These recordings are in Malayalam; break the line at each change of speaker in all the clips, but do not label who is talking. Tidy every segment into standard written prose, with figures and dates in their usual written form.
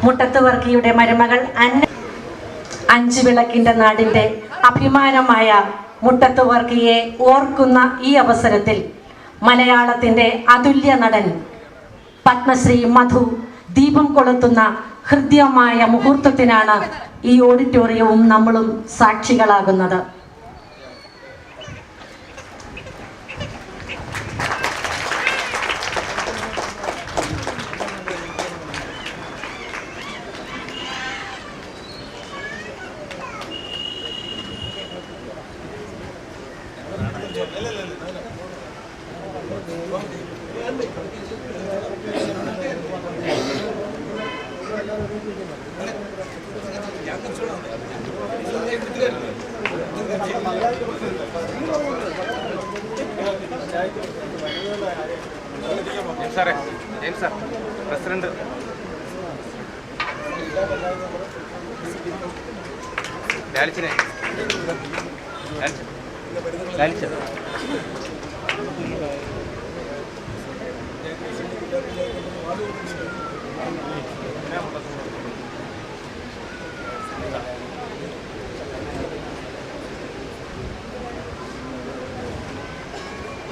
മുട്ടത്ത് വർക്കിയുടെ മരുമകൾ അഞ്ചു വിളക്കിന്റെ നാടിന്റെ അഭിമാനമായ മുട്ടത്ത് വർക്കിയെ ഓർക്കുന്ന ഈ അവസരത്തിൽ മലയാളത്തിന്റെ അതുല്യ നടൻ പത്മശ്രീ മധു ദീപം കൊളുത്തുന്ന ഹൃദ്യമായ മുഹൂർത്തത്തിനാണ് ഈ ഓഡിറ്റോറിയവും നമ്മളും സാക്ഷികളാകുന്നത്.
പ്രസിഡന്റ്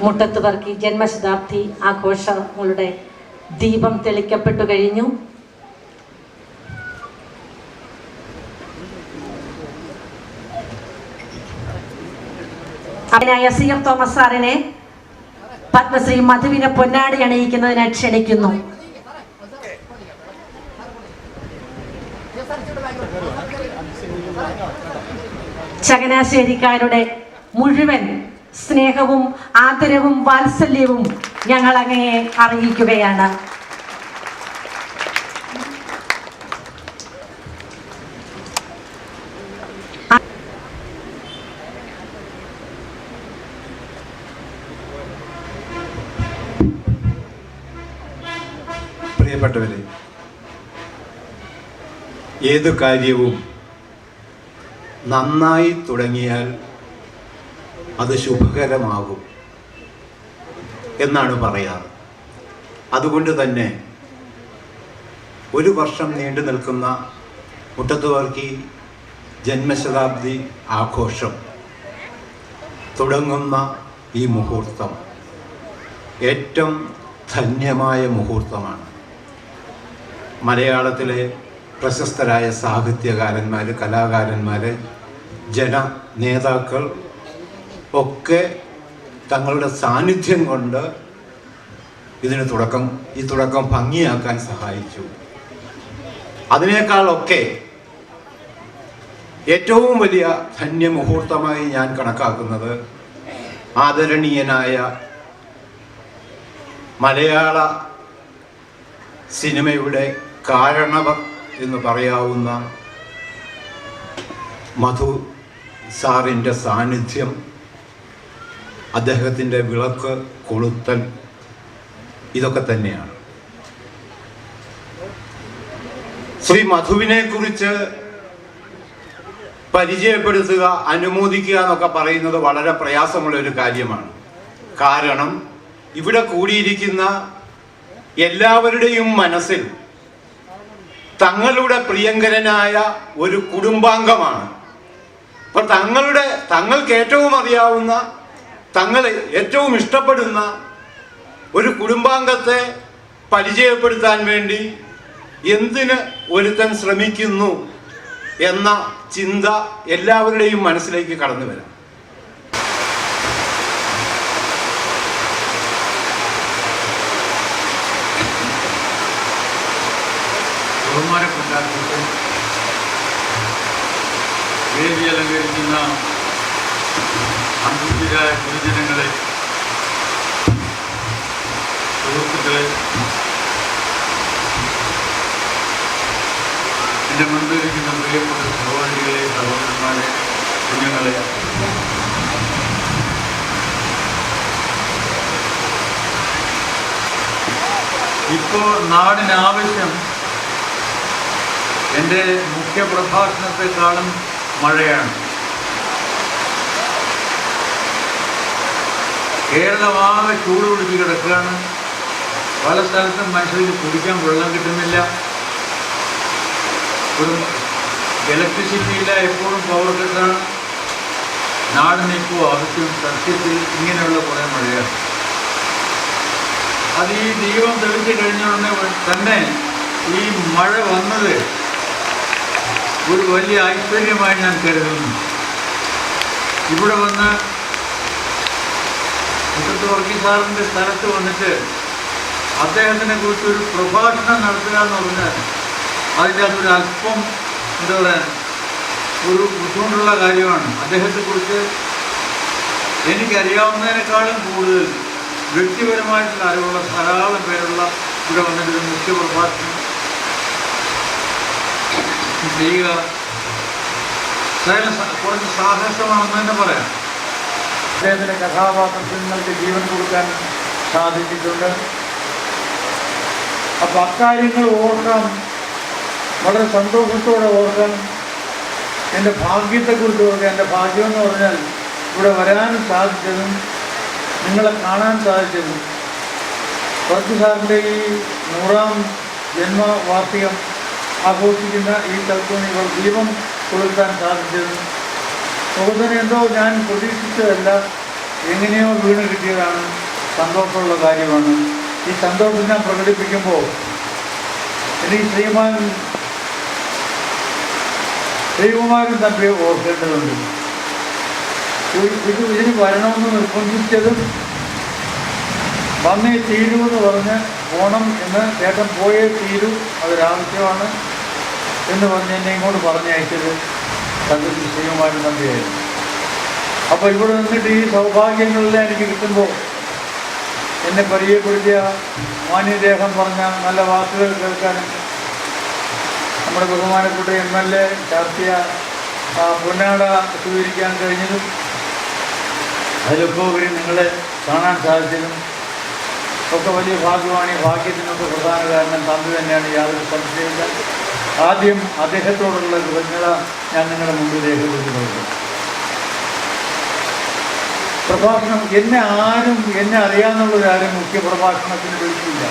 മുട്ടത്ത് വർക്കി ജന്മശതാബ്ദി ആഘോഷങ്ങളുടെ ദീപം തെളിക്കപ്പെട്ടു കഴിഞ്ഞു. അതിനായ CM തോമസ് സാറിനെ പത്മശ്രീ മധുവിനെ പൊന്നാടി അണിയിക്കുന്നതിനായി ക്ഷണിക്കുന്നു. ചങ്ങനാശ്ശേരിക്കാരുടെ മുഴുവൻ സ്നേഹവും ആദരവും വാത്സല്യവും ഞങ്ങൾ അങ്ങയെ അറിയിക്കുകയാണ്.
പ്രിയപ്പെട്ടവരെ, ഏതു കാര്യവും നന്നായി തുടങ്ങിയാൽ അത് ശുഭകരമാകും എന്നാണ് പറയാറ്. അതുകൊണ്ട് തന്നെ ഒരു വർഷം നീണ്ടു നിൽക്കുന്ന മുട്ടത്ത് വർക്കി ജന്മശതാബ്ദി ആഘോഷം തുടങ്ങുന്ന ഈ മുഹൂർത്തം ഏറ്റവും ധന്യമായ മുഹൂർത്തമാണ്. മലയാളത്തിലെ പ്രശസ്തരായ സാഹിത്യകാരന്മാർ, കലാകാരന്മാർ, ജനനേതാക്കൾ ഒക്കെ തങ്ങളുടെ സാന്നിധ്യം കൊണ്ട് ഈ തുടക്കം ഭംഗിയാക്കാൻ സഹായിച്ചു. അതിനേക്കാളൊക്കെ ഏറ്റവും വലിയ ധന്യമുഹൂർത്തമായി ഞാൻ കണക്കാക്കുന്നത് ആദരണീയനായ മലയാള സിനിമയുടെ കാരണവർ എന്ന് പറയാവുന്ന മധു സാറിൻ്റെ സാന്നിധ്യം, അദ്ദേഹത്തിൻ്റെ വിളക്ക് കൊളുത്തൽ, ഇതൊക്കെ തന്നെയാണ്. ശ്രീ മധുവിനെ കുറിച്ച് പരിചയപ്പെടുത്തുക, അനുമോദിക്കുക എന്നൊക്കെ പറയുന്നത് വളരെ പ്രയാസമുള്ള ഒരു കാര്യമാണ്. കാരണം ഇവിടെ കൂടിയിരിക്കുന്ന എല്ലാവരുടെയും മനസ്സിൽ തങ്ങളുടെ പ്രിയങ്കരനായ ഒരു കുടുംബാംഗമാണ്. അപ്പോൾ തങ്ങൾക്ക് ഏറ്റവും അറിയാവുന്ന, തങ്ങൾ ഏറ്റവും ഇഷ്ടപ്പെടുന്ന ഒരു കുടുംബാംഗത്തെ പരിചയപ്പെടുത്താൻ വേണ്ടി എന്തിന് ഒരുത്തൻ ശ്രമിക്കുന്നു എന്ന ചിന്ത എല്ലാവരുടെയും മനസ്സിലേക്ക് കടന്നു വരാം.
ബഹുമാനപ്പെട്ട വേദി അലങ്കരിക്കുന്ന അന്തരായ ഗുരുജനങ്ങളെ, സുഹൃത്തുക്കളെ, എൻ്റെ മുൻപിലിരിക്കുന്ന പ്രിയപ്പെട്ട സഹോദരികളെ, സഹോദരന്മാരെ, കുഞ്ഞുങ്ങളെ, ഇപ്പോൾ നാടിനാവശ്യം എൻ്റെ മുഖ്യപ്രഭാഷണത്തെക്കാളും മഴയാണ്. കേരളമാകെ ചൂട് പിടിച്ച് കിടക്കുകയാണ്. പല സ്ഥലത്തും മനുഷ്യർക്ക് കുടിക്കാൻ വെള്ളം കിട്ടുന്നില്ല. ഒരു ഇലക്ട്രിസിറ്റി ഇല്ല, എപ്പോഴും പവർ കട്ടാണ്. നാടിന് ഇപ്പോൾ ആവശ്യം സത്യത്തിൽ ഇങ്ങനെയുള്ള കുറേ മഴയാണ്. അത് ഈ ദീപം തെളിച്ച് കഴിഞ്ഞ ഉടനെ തന്നെ ഈ മഴ വന്നത് ഒരു വലിയ ഐശ്വര്യമായി ഞാൻ കരുതുന്നു. ഇവിടെ വന്ന് മുട്ടത്ത് വർക്കി സാറിൻ്റെ സ്ഥലത്ത് വന്നിട്ട് അദ്ദേഹത്തിനെ കുറിച്ച് ഒരു പ്രഭാഷണം നടത്തുക എന്ന് പറഞ്ഞാൽ അതിൻ്റെ അതൊരു അല്പം എന്താ പറയുക ഒരു ബുദ്ധിമുട്ടുള്ള കാര്യമാണ്. അദ്ദേഹത്തെക്കുറിച്ച് എനിക്കറിയാവുന്നതിനേക്കാളും കൂടുതൽ വ്യക്തിപരമായിട്ടുള്ള അറിവുള്ള ധാരാളം പേരുള്ള ഇവിടെ വന്നിട്ട് മുഖ്യ പ്രഭാഷണം ചെയ്യുക കുറച്ച് സാഹസമാണെന്ന് തന്നെ പറയാം. അദ്ദേഹത്തിൻ്റെ കഥാപാത്രങ്ങൾക്ക് ജീവൻ കൊടുക്കാൻ സാധിച്ചിട്ടുണ്ട്. അപ്പം അക്കാര്യങ്ങൾ ഓർക്കാൻ വളരെ സന്തോഷത്തോടെ ഓർക്കാൻ എൻ്റെ ഭാഗ്യത്തെക്കുറിച്ച് ഓർക്കാൻ, എൻ്റെ ഭാഗ്യമെന്ന് പറഞ്ഞാൽ ഇവിടെ വരാനും സാധിച്ചതും നിങ്ങളെ കാണാൻ സാധിച്ചതും വർക്കി സാറിൻ്റെ ഈ 100ാം ജന്മവാർഷികം ആഘോഷിക്കുന്ന ഈ സ്ഥലത്ത് നിങ്ങൾ ദീപം കൊടുക്കാൻ സാധിച്ചതും സുഹൃത്തിന് എന്തോ ഞാൻ പ്രതീക്ഷിച്ചതല്ല, എങ്ങനെയോ വീണ് കിട്ടിയതാണ്. സന്തോഷമുള്ള കാര്യമാണ്. ഈ സന്തോഷം ഞാൻ പ്രകടിപ്പിക്കുമ്പോൾ എനിക്ക് ശ്രീകുമാരൻ തമ്മിൽ ഓർക്കേണ്ടതുണ്ട്. ഇതിന് വരണമെന്ന് നിർബന്ധിച്ചതും വന്നേ തീരൂ എന്ന് പറഞ്ഞ് പോകണം എന്ന് ചേട്ടൻ പോയേ തീരൂ, അതൊരാവശ്യമാണ് എന്ന് പറഞ്ഞ് എന്നെ ഇങ്ങോട്ട് പറഞ്ഞയച്ചത് സത്യത്തിൽ ശ്രീകുമാരൻ തമ്പിയായിരുന്നു. അപ്പോൾ ഇവിടെ നിന്നിട്ട് ഈ സൗഭാഗ്യങ്ങളെല്ലാം എനിക്ക് കിട്ടുമ്പോൾ എന്നെ പരിചയപ്പെടുത്തിയ മാന്യദേഹം പറഞ്ഞ നല്ല വാക്കുകൾ കേൾക്കാനും നമ്മുടെ ബഹുമാനപ്പെട്ട MLA ചാർത്തിയ പൊന്നാട സ്വീകരിക്കാൻ കഴിഞ്ഞതും അതിലൊക്കെ ഉപരി നിങ്ങളെ കാണാൻ സാധിച്ചതും ഒക്കെ വലിയ ഭാഗ്യമാണ്. ഈ ഭാഗ്യത്തിനൊക്കെ പ്രധാന കാരണം തമ്പി തന്നെയാണ്, യാതൊരു സംശയമില്ല. ആദ്യം അദ്ദേഹത്തോടുള്ള കൃതജ്ഞത ഞാൻ നിങ്ങളുടെ മുമ്പിൽ രേഖപ്പെടുത്തുന്നുണ്ട്. പ്രഭാഷണം എന്നെ അറിയാമെന്നുള്ളവരാരും മുഖ്യ പ്രഭാഷണത്തിന് വിളിക്കില്ല.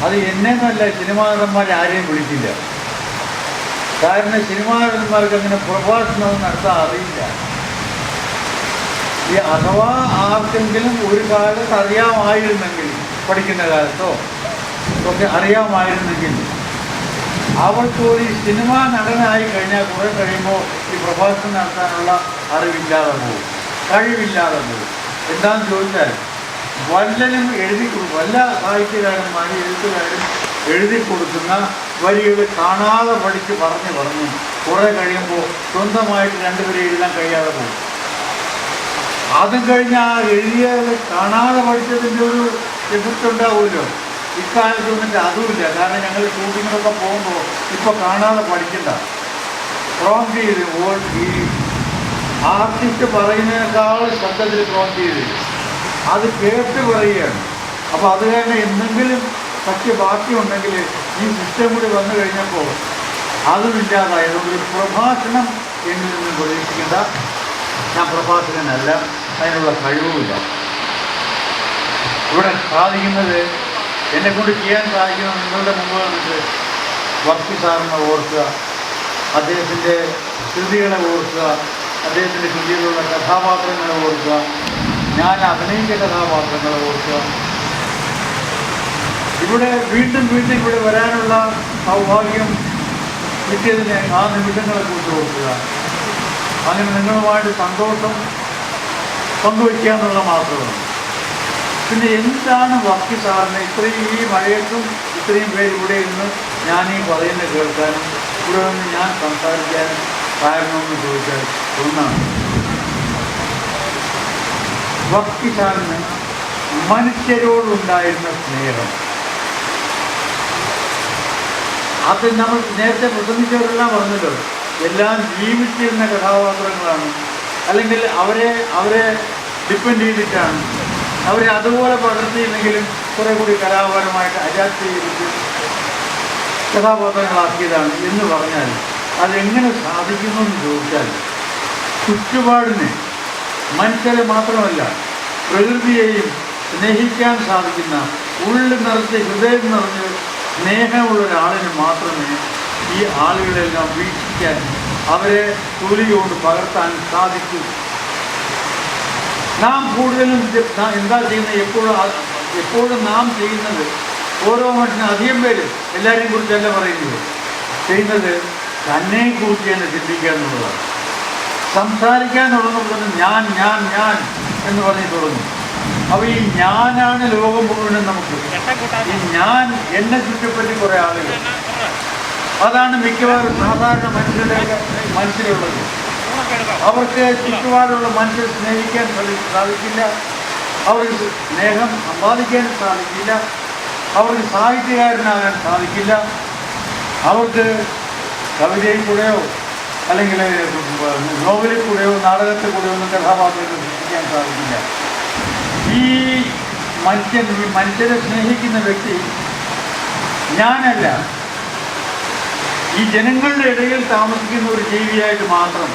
അത് എന്നെ എന്നല്ല, സിനിമാ നടന്മാരെ ആരെയും വിളിക്കില്ല. കാരണം സിനിമാ നടന്മാർക്ക് അങ്ങനെ പ്രഭാഷണം നടത്താൻ അറിയില്ല. ഈ അഥവാ ആർക്കെങ്കിലും ഒരു കാലത്ത് അറിയാമായിരുന്നെങ്കിൽ, പഠിക്കുന്ന കാലത്തോ ഒക്കെ അറിയാമായിരുന്നെങ്കിൽ അവർക്ക് ഒരു സിനിമാ നടനായി കഴിഞ്ഞാൽ കുറേ കഴിയുമ്പോൾ ഈ പ്രഭാഷണം നടത്താനുള്ള അറിവില്ലാതെ പോകും, കഴിവില്ലാതെ പോകും. എന്താണെന്ന് ചോദിച്ചാൽ വല്ലനും വല്ല സാഹിത്യകാരന്മാരും എഴുത്തുകാരും എഴുതി കൊടുക്കുന്ന വരികൾ കാണാതെ പഠിച്ച് പറഞ്ഞ് കുറേ കഴിയുമ്പോൾ സ്വന്തമായിട്ട് രണ്ടുപേരെ എഴുതാൻ കഴിയാതെ പോകും. അതും കഴിഞ്ഞ് ആ എഴുതിയത് കാണാതെ പഠിച്ചതിൻ്റെ ഒരു എഫക്റ്റ് ഉണ്ടാവുമല്ലോ. ഇക്കാലത്ത് വന്നിട്ട് അതുമില്ല. കാരണം ഞങ്ങൾ ഷൂട്ടിങ്ങിനൊക്കെ പോകുമ്പോൾ ഇപ്പോൾ കാണാതെ പഠിക്കണ്ട, പ്രോംപ്റ്റ് ചെയ്ത് ഈ ആർട്ടിസ്റ്റ് പറയുന്നതിനേക്കാൾ ശബ്ദത്തിൽ പ്രോംപ്റ്റ് ചെയ്ത് അത് കേട്ട് പറയുകയാണ്. അപ്പോൾ അത് കാരണം എന്തെങ്കിലും ബാക്കിയുണ്ടെങ്കിൽ ഈ സിസ്റ്റം കൂടി വന്നു കഴിഞ്ഞപ്പോൾ അതുമില്ലാതായതുകൊണ്ട് ഒരു പ്രഭാഷണം എന്നിൽ നിന്ന് പ്രതീക്ഷിക്കേണ്ട. ഞാൻ പ്രഭാഷകനല്ല, അതിനുള്ള കഴിവുമില്ല. ഇവിടെ സാധിക്കുന്നത്, എന്നെക്കൊണ്ട് ചെയ്യാൻ സാധിക്കുന്നത് നിങ്ങളുടെ മുമ്പ് വന്നിട്ട് വർക്കി സാറിനെ ഓർക്കുക, അദ്ദേഹത്തിൻ്റെ കൃതികളെ ഓർക്കുക, അദ്ദേഹത്തിൻ്റെ കൃതിയിലുള്ള കഥാപാത്രങ്ങളെ ഓർക്കുക, ഞാൻ അഭിനയിച്ച കഥാപാത്രങ്ങളെ ഓർക്കുക. ഇവിടെ വീണ്ടും ഇവിടെ വരാനുള്ള സൗഭാഗ്യം കിട്ടിയതിനെ ആ നിമിഷങ്ങളെക്കുറിച്ച് ഓർക്കുക. അങ്ങനെ നിങ്ങളുമായിട്ട് സന്തോഷം പങ്കുവയ്ക്കുക എന്നുള്ള മാത്രമാണ്. പിന്നെ എന്താണ് വർക്കി സാറിന് ഇത്രയും ഈ മഴയത്തും ഇത്രയും പേര് ഇവിടെ ഇരുന്ന് ഞാനീ പറയുന്നത് കേൾക്കാനും ഇവിടെ നിന്ന് ഞാൻ സംസാരിക്കാനും കാരണമെന്ന് ചോദിച്ചാൽ ഒന്നാണ്, വർക്കി സാറിന് മനുഷ്യരോടുണ്ടായിരുന്ന സ്നേഹം. അത് നമ്മൾ നേരത്തെ പ്രസംഗിച്ചവരെല്ലാം പറഞ്ഞല്ലോ, എല്ലാം ജീവിച്ചിരുന്ന കഥാപാത്രങ്ങളാണ്, അല്ലെങ്കിൽ അവരെ ഡിപ്പെൻഡ് ചെയ്തിട്ടാണ്, അവരെ അതുപോലെ പകർത്തിയില്ലെങ്കിലും കുറേ കൂടി കലാപരമായിട്ട് അഡാപ്റ്റ് ചെയ്തിട്ട് കഥാപാത്രങ്ങളാക്കിയതാണ് എന്ന് പറഞ്ഞാൽ അതെങ്ങനെ സാധിക്കുന്നു എന്ന് ചോദിച്ചാൽ ചുറ്റുപാടിനെ, മനുഷ്യരെ മാത്രമല്ല പ്രകൃതിയെയും സ്നേഹിക്കാൻ സാധിക്കുന്ന, ഉള്ളിൽ നിറച്ച് ഹൃദയം നിറഞ്ഞ് സ്നേഹമുള്ള ഒരാളിന് മാത്രമേ ഈ ആളുകളെല്ലാം വീക്ഷിക്കാൻ, അവരെ തൂലിക കൊണ്ട് പകർത്താൻ സാധിക്കൂ. നാം കൂടുതലും എന്താ ചെയ്യുന്നത്? എപ്പോഴും നാം ചെയ്യുന്നത്, ഓരോ മനുഷ്യനും അധികം പേര് എല്ലാവരെയും കുറിച്ചല്ല പറയുന്നത്, ചെയ്യുന്നത് തന്നെക്കുറിച്ച് തന്നെ ചിന്തിക്കുക എന്നുള്ളതാണ്. സംസാരിക്കാൻ തുടങ്ങുമ്പോൾ തന്നെ ഞാൻ ഞാൻ ഞാൻ എന്ന് പറഞ്ഞ് തുടങ്ങും. അപ്പോൾ ഈ ഞാനാണ് ലോകം മുഴുവനും നമുക്ക്. ഈ ഞാൻ എന്നെ ചുറ്റപ്പറ്റി കുറേ ആളുകൾ, അതാണ് മിക്കവാറും സാധാരണ മനുഷ്യരുടെയൊക്കെ മനസ്സിലുള്ളത്. അവർക്ക് ചുറ്റുപാടുള്ള മനുഷ്യരെ സ്നേഹിക്കാൻ സാധിക്കില്ല, അവർക്ക് സ്നേഹം സമ്പാദിക്കാൻ സാധിക്കില്ല, അവർക്ക് സാഹിത്യകാരനാകാൻ സാധിക്കില്ല, അവർക്ക് കവിതയിൽ കൂടെയോ അല്ലെങ്കിൽ നോവലിൽ കൂടെയോ നാടകത്തിൽ കൂടെയോ ഒന്നും കഥാപാത്രങ്ങൾ സൃഷ്ടിക്കാൻ സാധിക്കില്ല. ഈ മനുഷ്യരെ സ്നേഹിക്കുന്ന വ്യക്തി ഞാനല്ല, ഈ ജനങ്ങളുടെ ഇടയിൽ താമസിക്കുന്ന ഒരു ജീവിയായിട്ട് മാത്രം,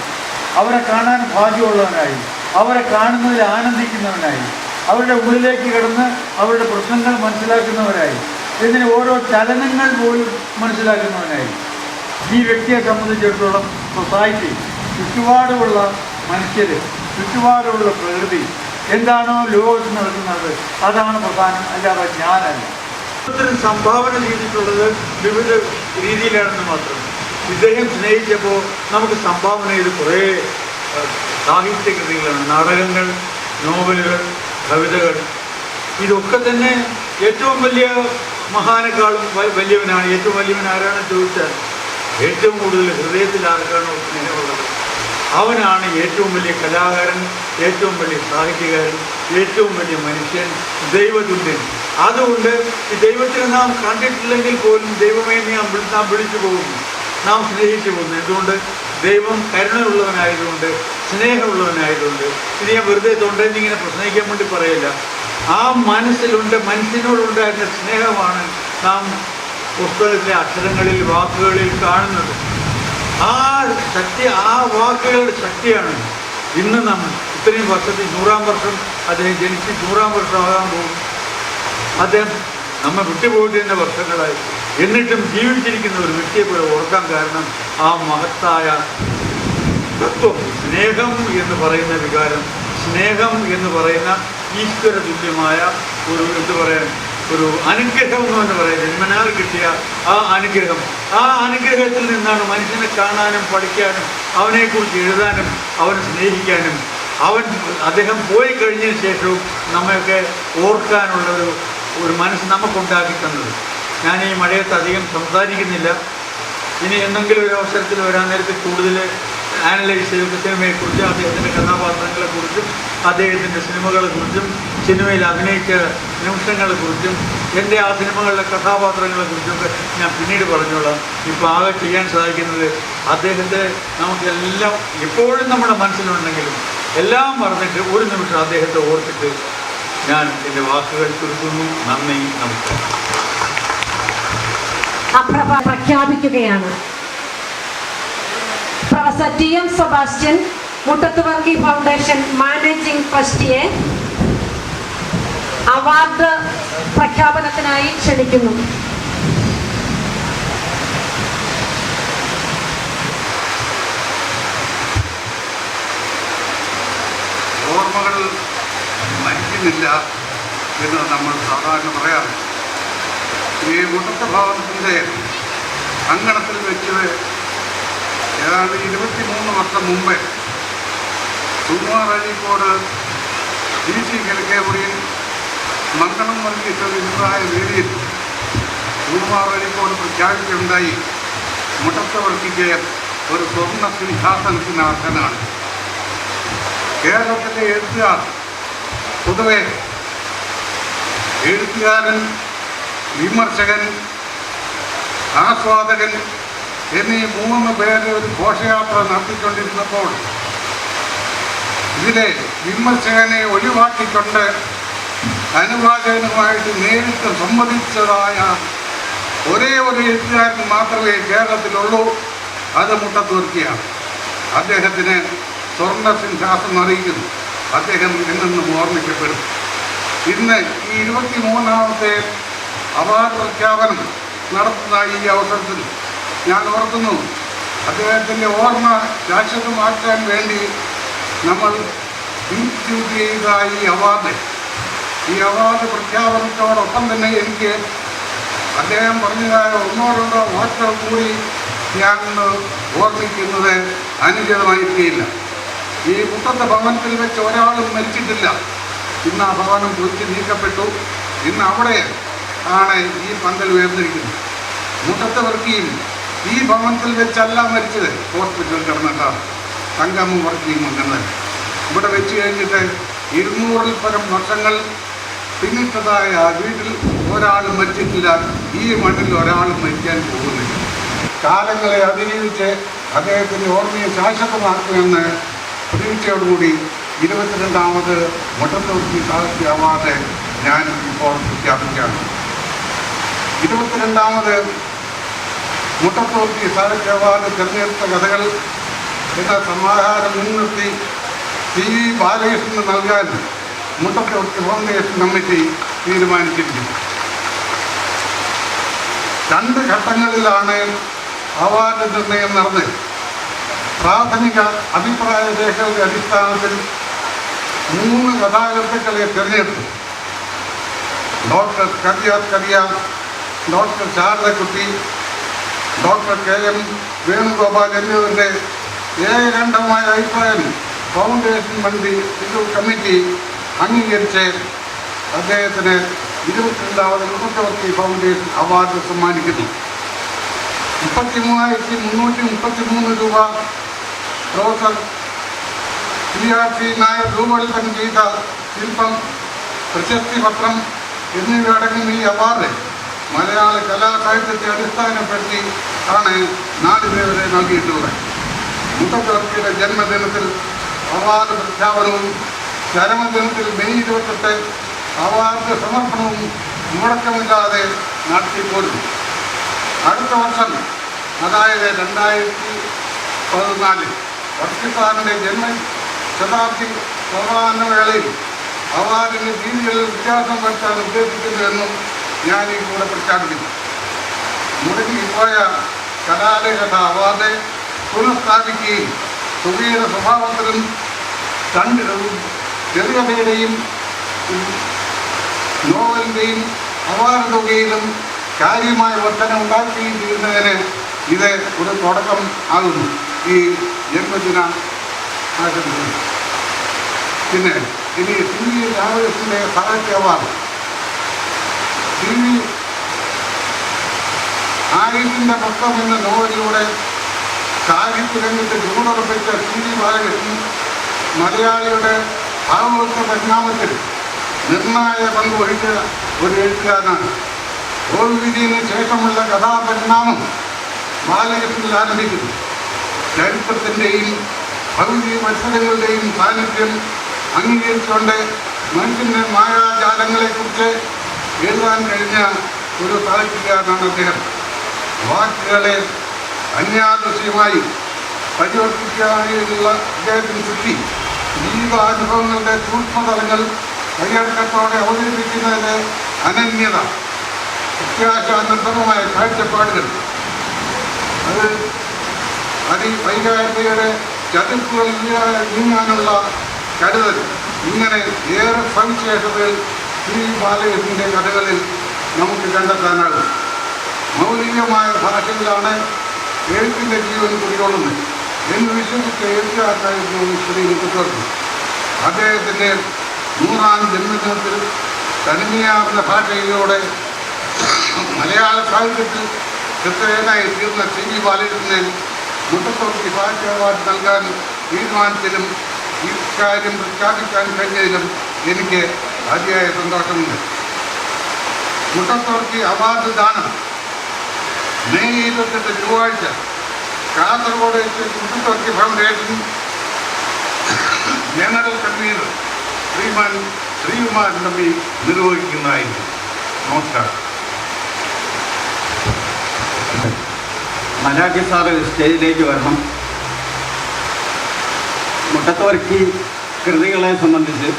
അവരെ കാണാൻ ഭാഗ്യമുള്ളവനായി, അവരെ കാണുന്നതിൽ ആനന്ദിക്കുന്നവനായി, അവരുടെ ഉള്ളിലേക്ക് കിടന്ന് അവരുടെ പ്രശ്നങ്ങൾ മനസ്സിലാക്കുന്നവരായി, ഇതിന് ഓരോ ചലനങ്ങൾ പോലും മനസ്സിലാക്കുന്നവനായി. ഈ വ്യക്തിയെ സംബന്ധിച്ചിടത്തോളം സൊസൈറ്റി, ചുറ്റുപാടുമുള്ള മനുഷ്യർ, ചുറ്റുപാടുമുള്ള പ്രകൃതി എന്താണോ ലോകത്ത് നടക്കുന്നത് അതാണ് പ്രധാനം, അല്ലാതെ ഞാനല്ല. സംഭാവന ചെയ്തിട്ടുള്ളത് വിവിധ രീതിയിലാണെന്ന് മാത്രം. ഇദ്ദേഹം സ്നേഹിച്ചപ്പോൾ നമുക്ക് സംഭാവന ചെയ്ത് കുറേ സാഹിത്യകൃതികളാണ്, നാടകങ്ങൾ, നോവലുകൾ, കവിതകൾ. ഇതൊക്കെ തന്നെ ഏറ്റവും വലിയ മഹാനേക്കാളും വലിയവനാണ്. ഏറ്റവും വലിയവൻ ആരാണെന്ന് ചോദിച്ചാൽ ഏറ്റവും കൂടുതൽ ഹൃദയത്തിൽ ആർക്കാണോ സ്നേഹമുള്ളത് അവനാണ് ഏറ്റവും വലിയ കലാകാരൻ, ഏറ്റവും വലിയ സാഹിത്യകാരൻ, ഏറ്റവും വലിയ മനുഷ്യൻ, ദൈവതുല്യൻ. അതുകൊണ്ട് ഈ ദൈവത്തിനെ നാം കണ്ടിട്ടില്ലെങ്കിൽ പോലും ദൈവമേ നാം വിളിച്ചു പോകുന്നു, നാം സ്നേഹിച്ചു പോകുന്നു. എന്തുകൊണ്ട്? ദൈവം കരുണയുള്ളവനായതുകൊണ്ട്, സ്നേഹമുള്ളവനായതുകൊണ്ട്. ഇത് ഞാൻ വെറുതെ തൊണ്ടെന്നിങ്ങനെ പ്രശ്നിക്കാൻ വേണ്ടി പറയില്ല. ആ മനുഷ്യനോടുണ്ടായിരുന്ന സ്നേഹമാണ് നാം പുസ്തകത്തിലെ അക്ഷരങ്ങളിൽ, വാക്കുകളിൽ കാണുന്നത്. ആ ശക്തി, ആ വാക്കുകളുടെ ശക്തിയാണ് ഇന്ന് നമ്മൾ ഇത്രയും വർഷത്തിൽ 100-ാം വർഷം അദ്ദേഹം ജനിച്ച് 100-ാം വർഷമാകാൻ പോകും. അദ്ദേഹം നമ്മെ വിട്ടുപോയിട്ട് തന്നെ വർഷങ്ങളായി. എന്നിട്ടും ജീവിച്ചിരിക്കുന്ന ഒരു വ്യക്തിയെ പോലെ ഓർക്കാൻ കാരണം ആ മഹത്തായ തത്വം, സ്നേഹം എന്ന് പറയുന്ന വികാരം, സ്നേഹം എന്ന് പറയുന്ന ഈശ്വര തുല്യമായ ഒരു ഒരു അനുഗ്രഹം എന്ന് പറയുന്നത്, ജന്മനാൽ കിട്ടിയ ആ അനുഗ്രഹം. ആ അനുഗ്രഹത്തിൽ നിന്നാണ് മനുഷ്യനെ കാണാനും പഠിക്കാനും അവനെക്കുറിച്ച് എഴുതാനും അവനെ സ്നേഹിക്കാനും അദ്ദേഹം പോയി കഴിഞ്ഞതിന് ശേഷവും നമ്മയൊക്കെ ഓർക്കാനുള്ള ഒരു മനസ്സ് നമുക്കുണ്ടാക്കി തന്നത്. ഞാൻ ഈ മഴയത്ത് അധികം സംസാരിക്കുന്നില്ല. ഇനി എന്തെങ്കിലും ഒരു അവസരത്തിൽ വരാൻ നേരത്തെ കൂടുതൽ ആനലൈസ് ചെയ്ത സിനിമയെക്കുറിച്ചും അദ്ദേഹത്തിൻ്റെ കഥാപാത്രങ്ങളെക്കുറിച്ചും അദ്ദേഹത്തിൻ്റെ സിനിമകളെക്കുറിച്ചും സിനിമയിൽ അഭിനയിച്ച നിമിഷങ്ങളെക്കുറിച്ചും എൻ്റെ ആ സിനിമകളിലെ കഥാപാത്രങ്ങളെക്കുറിച്ചൊക്കെ ഞാൻ പിന്നീട് പറഞ്ഞോളാം. ഇപ്പോൾ ആകെ ചെയ്യാൻ സാധിക്കുന്നത് അദ്ദേഹത്തെ നമുക്കെല്ലാം എപ്പോഴും നമ്മുടെ മനസ്സിലുണ്ടെങ്കിലും എല്ലാം മറന്നിട്ട് ഒരു നിമിഷം അദ്ദേഹത്തെ ഓർത്തിട്ട് ഞാൻ എൻ്റെ വാക്കുകൾ ചുരുക്കുന്നു. നന്ദി, നമസ്കാരം.
പ്രഖ്യാപിക്കുകയാണ്. Professor TM. Sebastian, Muttathu Varkey foundation managing ട്രസ്റ്റിയെ അവാർഡ് പ്രഖ്യാപനത്തിനായി ക്ഷണിക്കുന്നു.
ഓർമ്മകൾ മരിക്കുന്നില്ല എന്ന് നമ്മൾ സാധാരണ പറയാറുണ്ട്. ഈ മുട്ടത്ത് ഭവനത്തിൻ്റെ അങ്കണത്തിൽ വെച്ച് ഏതാണ്ട് 23 വർഷം മുമ്പ് സുകുമാർ അഴീക്കോട് DC കിഴക്കേമുറിയിൽ മംഗളം വർഗീസ് ഇബ്രായ വേദിയിൽ സുകുമാർ അഴീക്കോട് പ്രഖ്യാപിക്കുകയുണ്ടായി, മുട്ടത്ത് വർക്കിക്ക് ഒരു സ്വർണ്ണ സിംഹാസനത്തിന് അർഹനാണ്. കേരളത്തിലെ എഴുത്തുകാർ പൊതുവെ എഴുത്തുകാരൻ, വിമർശകൻ, ആസ്വാദകൻ എന്നീ 3 പേരെ ഒരു ഘോഷയാത്ര നടത്തിക്കൊണ്ടിരുന്നപ്പോൾ ഇതിലെ വിമർശകനെ ഒഴിവാക്കിക്കൊണ്ട് അനുവാചകനുമായിട്ട് നേരിട്ട് സംവദിച്ചതായ ഒരേ ഒരു എഴുത്തുകാരൻ മാത്രമേ കേരളത്തിലുള്ളൂ. അത് മുട്ടത്തുവർക്കിയാണ്. അദ്ദേഹത്തിന് സ്വർണ്ണ സിംഹാസനം അറിയിക്കുന്നു. അദ്ദേഹം എന്നും ഓർമ്മിക്കപ്പെടും. ഇന്ന് ഈ 23ാമത്തെ അവാർഡ് പ്രഖ്യാപനം നടത്തുന്ന ഈ അവസരത്തിൽ ഞാൻ ഓർക്കുന്നു, അദ്ദേഹത്തിൻ്റെ ഓർമ്മ ശാശ്വതമാക്കാൻ വേണ്ടി നമ്മൾ ഇൻസ്റ്റിറ്റ്യൂട്ട് ചെയ്ത ഈ അവാർഡ് പ്രഖ്യാപനത്തോടൊപ്പം തന്നെ എനിക്ക് അദ്ദേഹം പറഞ്ഞതായ ഒന്നോ രണ്ടോ വാക്കുകൾ കൂടി ഞാൻ ഓർമ്മിക്കുന്നത് അനുചിതമായിരിക്കില്ല. ഈ മുട്ടത്തെ ഭവനത്തിൽ വെച്ച് ഒരാളും മരിച്ചിട്ടില്ല. ഇന്ന് ആ ഭവനം പൊളിച്ച് നീക്കപ്പെട്ടു. ഇന്ന് അവിടെ ആണ് ഈ പന്തൽ ഉയർന്നിരിക്കുന്നത്. മുട്ടത്തെ വർക്കിയും ഈ ഭവനത്തിൽ വെച്ചല്ല മരിച്ചത്, ഹോസ്പിറ്റലിൽ കിടന്നിട്ടാണ്. തങ്കമ്മ വർക്കിയും അങ്ങനെ ഇവിടെ വെച്ച് കഴിഞ്ഞിട്ട് 200-ൽ പരം വർഷങ്ങൾ പിന്നിട്ടതായ വീട്ടിൽ ഒരാളും മരിച്ചിട്ടില്ല. ഈ മണ്ണിൽ ഒരാളും മരിക്കാൻ പോകുന്നില്ല. കാലങ്ങളെ അതിജീവിച്ച് അദ്ദേഹത്തിൻ്റെ ഓർമ്മയെ ശാശ്വതമാക്കുമെന്ന് പ്രതീക്ഷയോടുകൂടി 22ാമത് മുട്ടത്തുവർക്കി സാഹിത്യ അവാർഡ് ഞാൻ ഇപ്പോൾ പ്രഖ്യാപിക്കുകയാണ്. 22ാമത് മുട്ടത്തുവർക്കി സാഹിത്യ അവാർഡ് തിരഞ്ഞെടുത്ത കഥകൾ എന്ന സമാഹാരം മുൻനിർത്തി ടി വി ബാലകൃഷ്ണന് നൽകാൻ മുട്ടത്തുവർക്കി ഫൗണ്ടേഷൻ കമ്മിറ്റി തീരുമാനിച്ചിരിക്കുന്നു. 2 ഘട്ടങ്ങളിലാണ് അവാർഡ് നിർണയം നടന്നത്. പ്രാഥമിക അഭിപ്രായ രേഖകളുടെ അടിസ്ഥാനത്തിൽ 3 കഥാകൃത്തുക്കളെ തിരഞ്ഞെടുത്തു. Doctor Kaviya, doctor Saradakutty, doctor KM Venugopal എന്നിവരുടെ ഏകകണ്ഠമായ അഭിപ്രായം ഫൗണ്ടേഷൻ കമ്മിറ്റി അംഗീകരിച്ച് അദ്ദേഹത്തിന് 22ാമത് മുട്ടത്തുവർക്കി ഫൗണ്ടേഷൻ അവാർഡ് സമ്മാനിക്കുന്നു. 33,333 രൂപ പ്രൊഫസർ CRC നായർ രൂപകൽപ്പന ചെയ്ത ശില്പം, പ്രശസ്തി പത്രം എന്നിവയടങ്ങുന്ന ഈ അവാർഡ് മലയാള കലാസാഹിത്യത്തെ അടിസ്ഥാനപ്പെടുത്തി ആണ് നാളിതുവരെ നൽകിയിട്ടുള്ളത്. മുട്ടത്തുവർക്കിയുടെ ജന്മദിനത്തിൽ അവാർഡ് പ്രഖ്യാപനവും ചരമദിനത്തിൽ മെയ് 28 അവാർഡ് സമർപ്പണവും മുടക്കമില്ലാതെ നടത്തിപ്പോരുന്നു. അടുത്ത വർഷം, അതായത് 2014 വർക്കിസാറിൻ്റെ ജന്മശതാബ്ദി സമാപനവേളയിൽ അവാർഡിന് രീതികളിൽ വ്യത്യാസം വരുത്താൻ ഉദ്ദേശിക്കുന്നുവെന്നും ഞാൻ ഈ കൂടെ പ്രഖ്യാപിക്കുന്നു. മുടങ്ങിപ്പോയ കലാലേഖന അവാർഡ് പുനഃസ്ഥാപിക്കുകയും തുകയുടെ സ്വഭാവത്തിലും ചെറുകഥയുടെയും നോവലിൻ്റെയും അവാർഡ് തുകയിലും കാര്യമായ വർധന ഉണ്ടാക്കുകയും ചെയ്യുന്നതിന് ഇത് ഒരു തുടക്കം ആകുന്നു. ഈ ജന്മദിന ആശംസ. പിന്നെ ഇനി TV രാമകൃഷ്ണൻ്റെ സാഹിത്യ അവാർഡ്. TV ആയുഷിൻ്റെ പക്കം എന്ന നോവലിലൂടെ സാഹിത്യരംഗത്ത് ചൂടുറപ്പിച്ച TV ബാലകൃഷ്ണൻ മലയാളിയുടെ ഭാവവൃത്ത പരിണാമത്തിൽ നിർണായക പങ്ക് വഹിച്ച ഒരു എഴുത്തുകാരനാണ്. ഓവിധിന് ശേഷമുള്ള കഥാപരിണാമം ബാലകൃഷ്ണനിൽ ആരംഭിക്കുന്നു. ചരിത്രത്തിൻ്റെയും ഭൗതിക മത്സരങ്ങളുടെയും സാന്നിധ്യം അംഗീകരിച്ചുകൊണ്ട് മനുഷ്യൻ്റെ മായാജാലങ്ങളെക്കുറിച്ച് എഴുതാൻ കഴിഞ്ഞ ഒരു സാഹിത്യകാരനാണ് അദ്ദേഹം. വാക്കുകളെ അന്യാദൃശ്യമായി പരിവർത്തിക്കാനുള്ള അദ്ദേഹത്തിന് ചുറ്റി ജീവിതാനുഭവങ്ങളുടെ സൂക്ഷ്മതലങ്ങൾ കൈയടക്കത്തോടെ അവതരിപ്പിക്കുന്നതിന് അനന്യത, പ്രത്യാശാനന്തരമായ കാഴ്ചപ്പാടുകൾ, അത് അതിവൈകാരികയുടെ ചതിർപ്പുകൾ നീങ്ങാനുള്ള കരുതൽ, ഇങ്ങനെ ഏറെ സവിശേഷതകൾ TV ബാലകൃഷ്ണൻ്റെ കഥകളിൽ നമുക്ക് കണ്ടെത്താനാകും. മൗലികമായ ഭാഷയിലാണ് എഴുത്തിൻ്റെ ജീവൻ കുടികൊള്ളുന്നത് എന്ന് വിശ്വസിച്ച എഴുത്തുകാരനായിരുന്നു ശ്രീ മുട്ടത്തുവർക്കി. അദ്ദേഹത്തിൻ്റെ 100ാം ജന്മദിനത്തിൽ തനിമയാർന്ന ഭാഷയിലൂടെ മലയാള സാഹിത്യത്തിൽ ശ്രദ്ധേയനായി തീർന്ന TV ബാലകൃഷ്ണനെ മുട്ടത്തുവർക്കി സാഹിത്യ അവാർഡ് നൽകാൻ തീരുമാനത്തിലും ഇക്കാര്യം പ്രഖ്യാപിക്കാൻ കഴിഞ്ഞതിലും എനിക്ക് അതിയായ സന്തോഷമുണ്ട്. മുട്ടത്തുവർക്കി അവാർഡ് ദാനം മെയ് 28 ചൊവ്വാഴ്ച Kasaragod Muttathu Varkey foundation general convener Shriman Sreekumaran Thampi നിർവഹിക്കുന്നതായിരിക്കും. നമസ്കാരം.
മലാഖി സാറ് സ്റ്റേജിലേക്ക് വരണം. മുട്ടത്തുവർക്കി കൃതികളെ സംബന്ധിച്ച്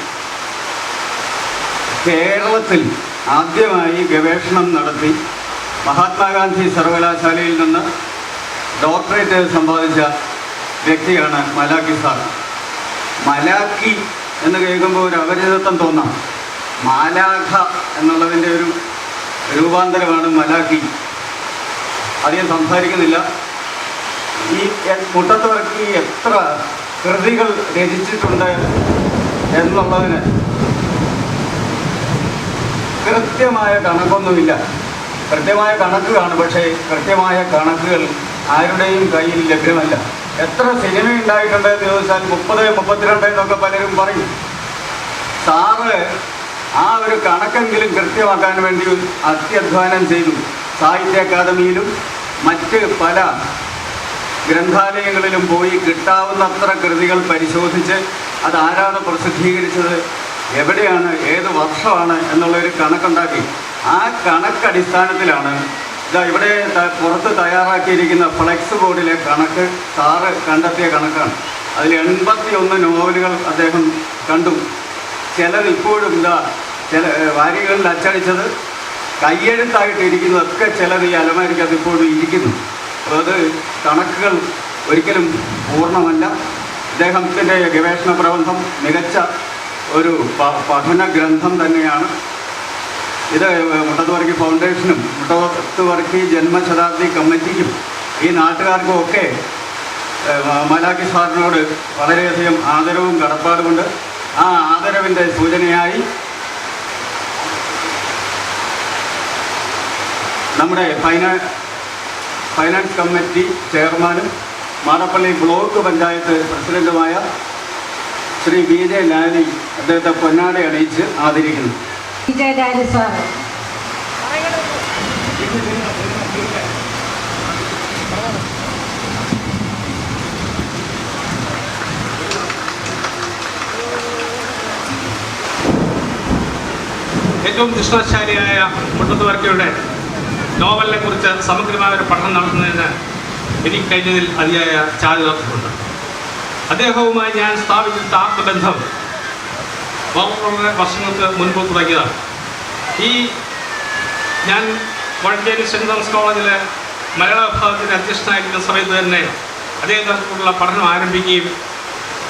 കേരളത്തിൽ ആദ്യമായി ഗവേഷണം നടത്തി മഹാത്മാഗാന്ധി സർവകലാശാലയിൽ നിന്ന് ഡോക്ടറേറ്റ് സമ്പാദിച്ച വ്യക്തിയാണ് മലാക്കി സാർ. മലാക്കി എന്ന് കേൾക്കുമ്പോൾ ഒരു അപരിചിതത്വം തോന്നാം. മാലാഖ എന്നുള്ളതിൻ്റെ ഒരു രൂപാന്തരമാണ് മലാക്കി. അധികം സംസാരിക്കുന്നില്ല. ഈ മുട്ടത്ത് വർക്കി എത്ര കൃതികൾ രചിച്ചിട്ടുണ്ട് എന്നുള്ളതിന് കൃത്യമായ കണക്കൊന്നുമില്ല. കൃത്യമായ കണക്ക് കാണും, പക്ഷേ കൃത്യമായ കണക്കുകൾ ആരുടെയും കയ്യിൽ ലഭ്യമല്ല. എത്ര സിനിമ ഉണ്ടായിട്ടുണ്ട് എന്ന് ചോദിച്ചാൽ 30, 32 എന്നൊക്കെ പലരും പറയും. സാറ് ആ ഒരു കണക്കെങ്കിലും കൃത്യമാക്കാൻ വേണ്ടി അത്യധ്വാനം ചെയ്തു. സാഹിത്യ അക്കാദമിയിലും മറ്റ് പല ഗ്രന്ഥാലയങ്ങളിലും പോയി കിട്ടാവുന്നത്ര കൃതികൾ പരിശോധിച്ച് അതാരാണ് പ്രസിദ്ധീകരിച്ചത്, എവിടെയാണ്, ഏത് വർഷമാണ് എന്നുള്ളൊരു കണക്കുണ്ടാക്കി. ആ കണക്കടിസ്ഥാനത്തിലാണ് ഇവിടെ പുറത്ത് തയ്യാറാക്കിയിരിക്കുന്ന ഫ്ലെക്സ് ബോർഡിലെ കണക്ക് സാറ് കണ്ടെത്തിയ കണക്കാണ്. അതിൽ 81 നോവലുകൾ അദ്ദേഹം കണ്ടു. ചിലത് ഇപ്പോഴും ചില വാരികളിൽ അച്ചടിച്ചത് കയ്യെഴുത്തായിട്ടിരിക്കുന്നതൊക്കെ ചിലത് ഈ അലമാരിക്കകത്ത് ഇപ്പോഴും ഇരിക്കുന്നു. അപ്പോൾ അത് കണക്കുകൾ ഒരിക്കലും പൂർണ്ണമല്ല. ഇദ്ദേഹത്തിൻ്റെ ഗവേഷണ പ്രബന്ധം മികച്ച ഒരു പഠന ഗ്രന്ഥം തന്നെയാണ്. ഇത് മുട്ടത്ത് വർക്കി ഫൗണ്ടേഷനും മുട്ടത്ത് വർക്കി ജന്മശതാബ്ദി കമ്മിറ്റിക്കും ഈ നാട്ടുകാർക്കും ഒക്കെ മലാക്കി സാറിനോട് വളരെയധികം ആദരവും കടപ്പാടുമുണ്ട്. ആ ആദരവിൻ്റെ സൂചനയായി നമ്മുടെ ഫൈനാൻസ് കമ്മിറ്റി ചെയർമാനും മാടപ്പള്ളി ബ്ലോക്ക് പഞ്ചായത്ത് പ്രസിഡന്റുമായ ശ്രീ ബി ജെ ലാലി അദ്ദേഹത്തെ പൊന്നാട അണിയിച്ച് ആദരിക്കുന്നു.
സാർ
ഏറ്റവും നിഷ്ഠാശാലിയായ മുട്ടത്ത് വർക്കിയുടെ നോവലിനെ കുറിച്ച് സമഗ്രമായ ഒരു പഠനം നടത്തുന്നതിന് എനിക്ക് കഴിഞ്ഞതിൽ അതിയായ ചാരിതാർത്ഥ്യമുണ്ട്. അദ്ദേഹവുമായി ഞാൻ സ്ഥാപിച്ച ആത്മബന്ധം വളരെ വർഷങ്ങൾക്ക് മുൻപ് തുടങ്ങിയതാണ്. ഞാൻ വടക്കേരി സെൻറ് തോമസ് കോളേജിലെ മലയാള വിഭാഗത്തിൻ്റെ അധ്യക്ഷനായിരിക്കുന്ന സമയത്ത് തന്നെ അതേതരത്തിലുള്ള പഠനം ആരംഭിക്കുകയും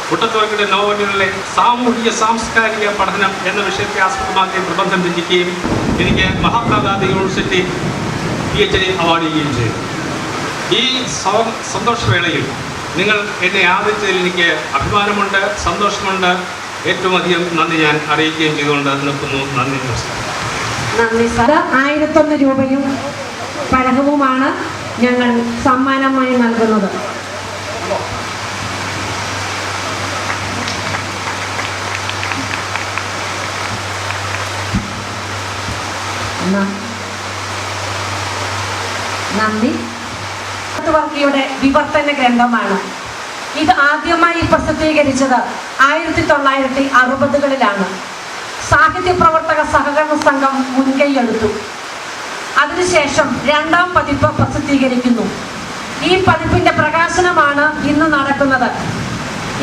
മുട്ടത്ത് വർക്കിയുടെ നോവലുകളിലെ സാമൂഹിക സാംസ്കാരിക പഠനം എന്ന വിഷയത്തെ ആസ്പദമാക്കി പ്രബന്ധം രചിക്കുകയും എനിക്ക് മഹാത്മാഗാന്ധി യൂണിവേഴ്സിറ്റി PhD അവാർഡ് ചെയ്യുകയും ചെയ്തു. ഈ സന്തോഷവേളയിൽ നിങ്ങൾ എന്നെ ആദരിച്ചതിൽ എനിക്ക് അഭിമാനമുണ്ട്, സന്തോഷമുണ്ട്. ഏറ്റവും അധികം നന്ദി ഞാൻ അറിയിക്കുകയും ചെയ്തുകൊണ്ട് നിർത്തുന്നു. നന്ദി, നമസ്കാരം.
നന്ദി സാർ. 1001 രൂപയും പലകവുമാണ് ഞങ്ങൾ സമ്മാനമായി നൽകുന്നത്. നന്ദി. വർക്കിയുടെ വിവർത്തന ഗ്രന്ഥമാണ് ഇത്. ആദ്യമായി പ്രസിദ്ധീകരിച്ചത് 1960കളിലാണ്. സാഹിത്യ പ്രവർത്തക സഹകരണ സംഘം മുൻകൈയെടുത്തു. അതിനുശേഷം 2ാം പതിപ്പ് പ്രസിദ്ധീകരിക്കുന്നു. ഈ പതിപ്പിന്റെ പ്രകാശനമാണ് ഇന്ന് നടക്കുന്നത്.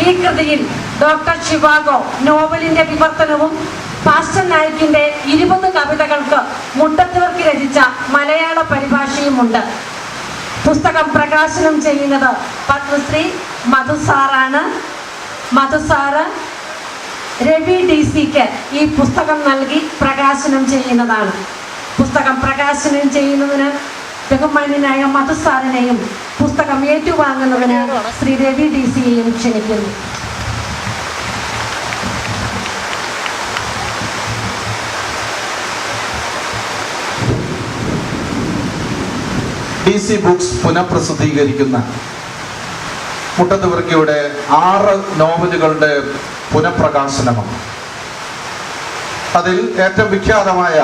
ഈ കൃതിയിൽ ഡോക്ടർ ഷിവാഗോ നോവലിന്റെ വിവർത്തനവും പാസ്റ്റർ നായിക്കിന്റെ 20 കവിതകൾക്ക് മുട്ടത്ത് വർക്കി രചിച്ച മലയാള പരിഭാഷയുമുണ്ട്. പുസ്തകം പ്രകാശനം ചെയ്യുന്നത് പത്മശ്രീ മധുസാറാണ്. മധുസാറ് രവി DC-ക്ക് ഈ പുസ്തകം നൽകി പ്രകാശനം ചെയ്യുന്നതാണ്. പുസ്തകം പ്രകാശനം ചെയ്യുന്നതിന് ബഹുമാന്യനായ മധുസാറിനെയും പുസ്തകം ഏറ്റുവാങ്ങുന്നതിന് ശ്രീ രവി DC-യെയും ക്ഷണിക്കുന്നു.
DC ബുക്സ് പുനഃപ്രസിദ്ധീകരിക്കുന്ന മുട്ടത്ത് വർക്കിയുടെ 6 നോവലുകളുടെ പുനഃപ്രകാശനമാണ്. അതിൽ ഏറ്റവും വിഖ്യാതമായ,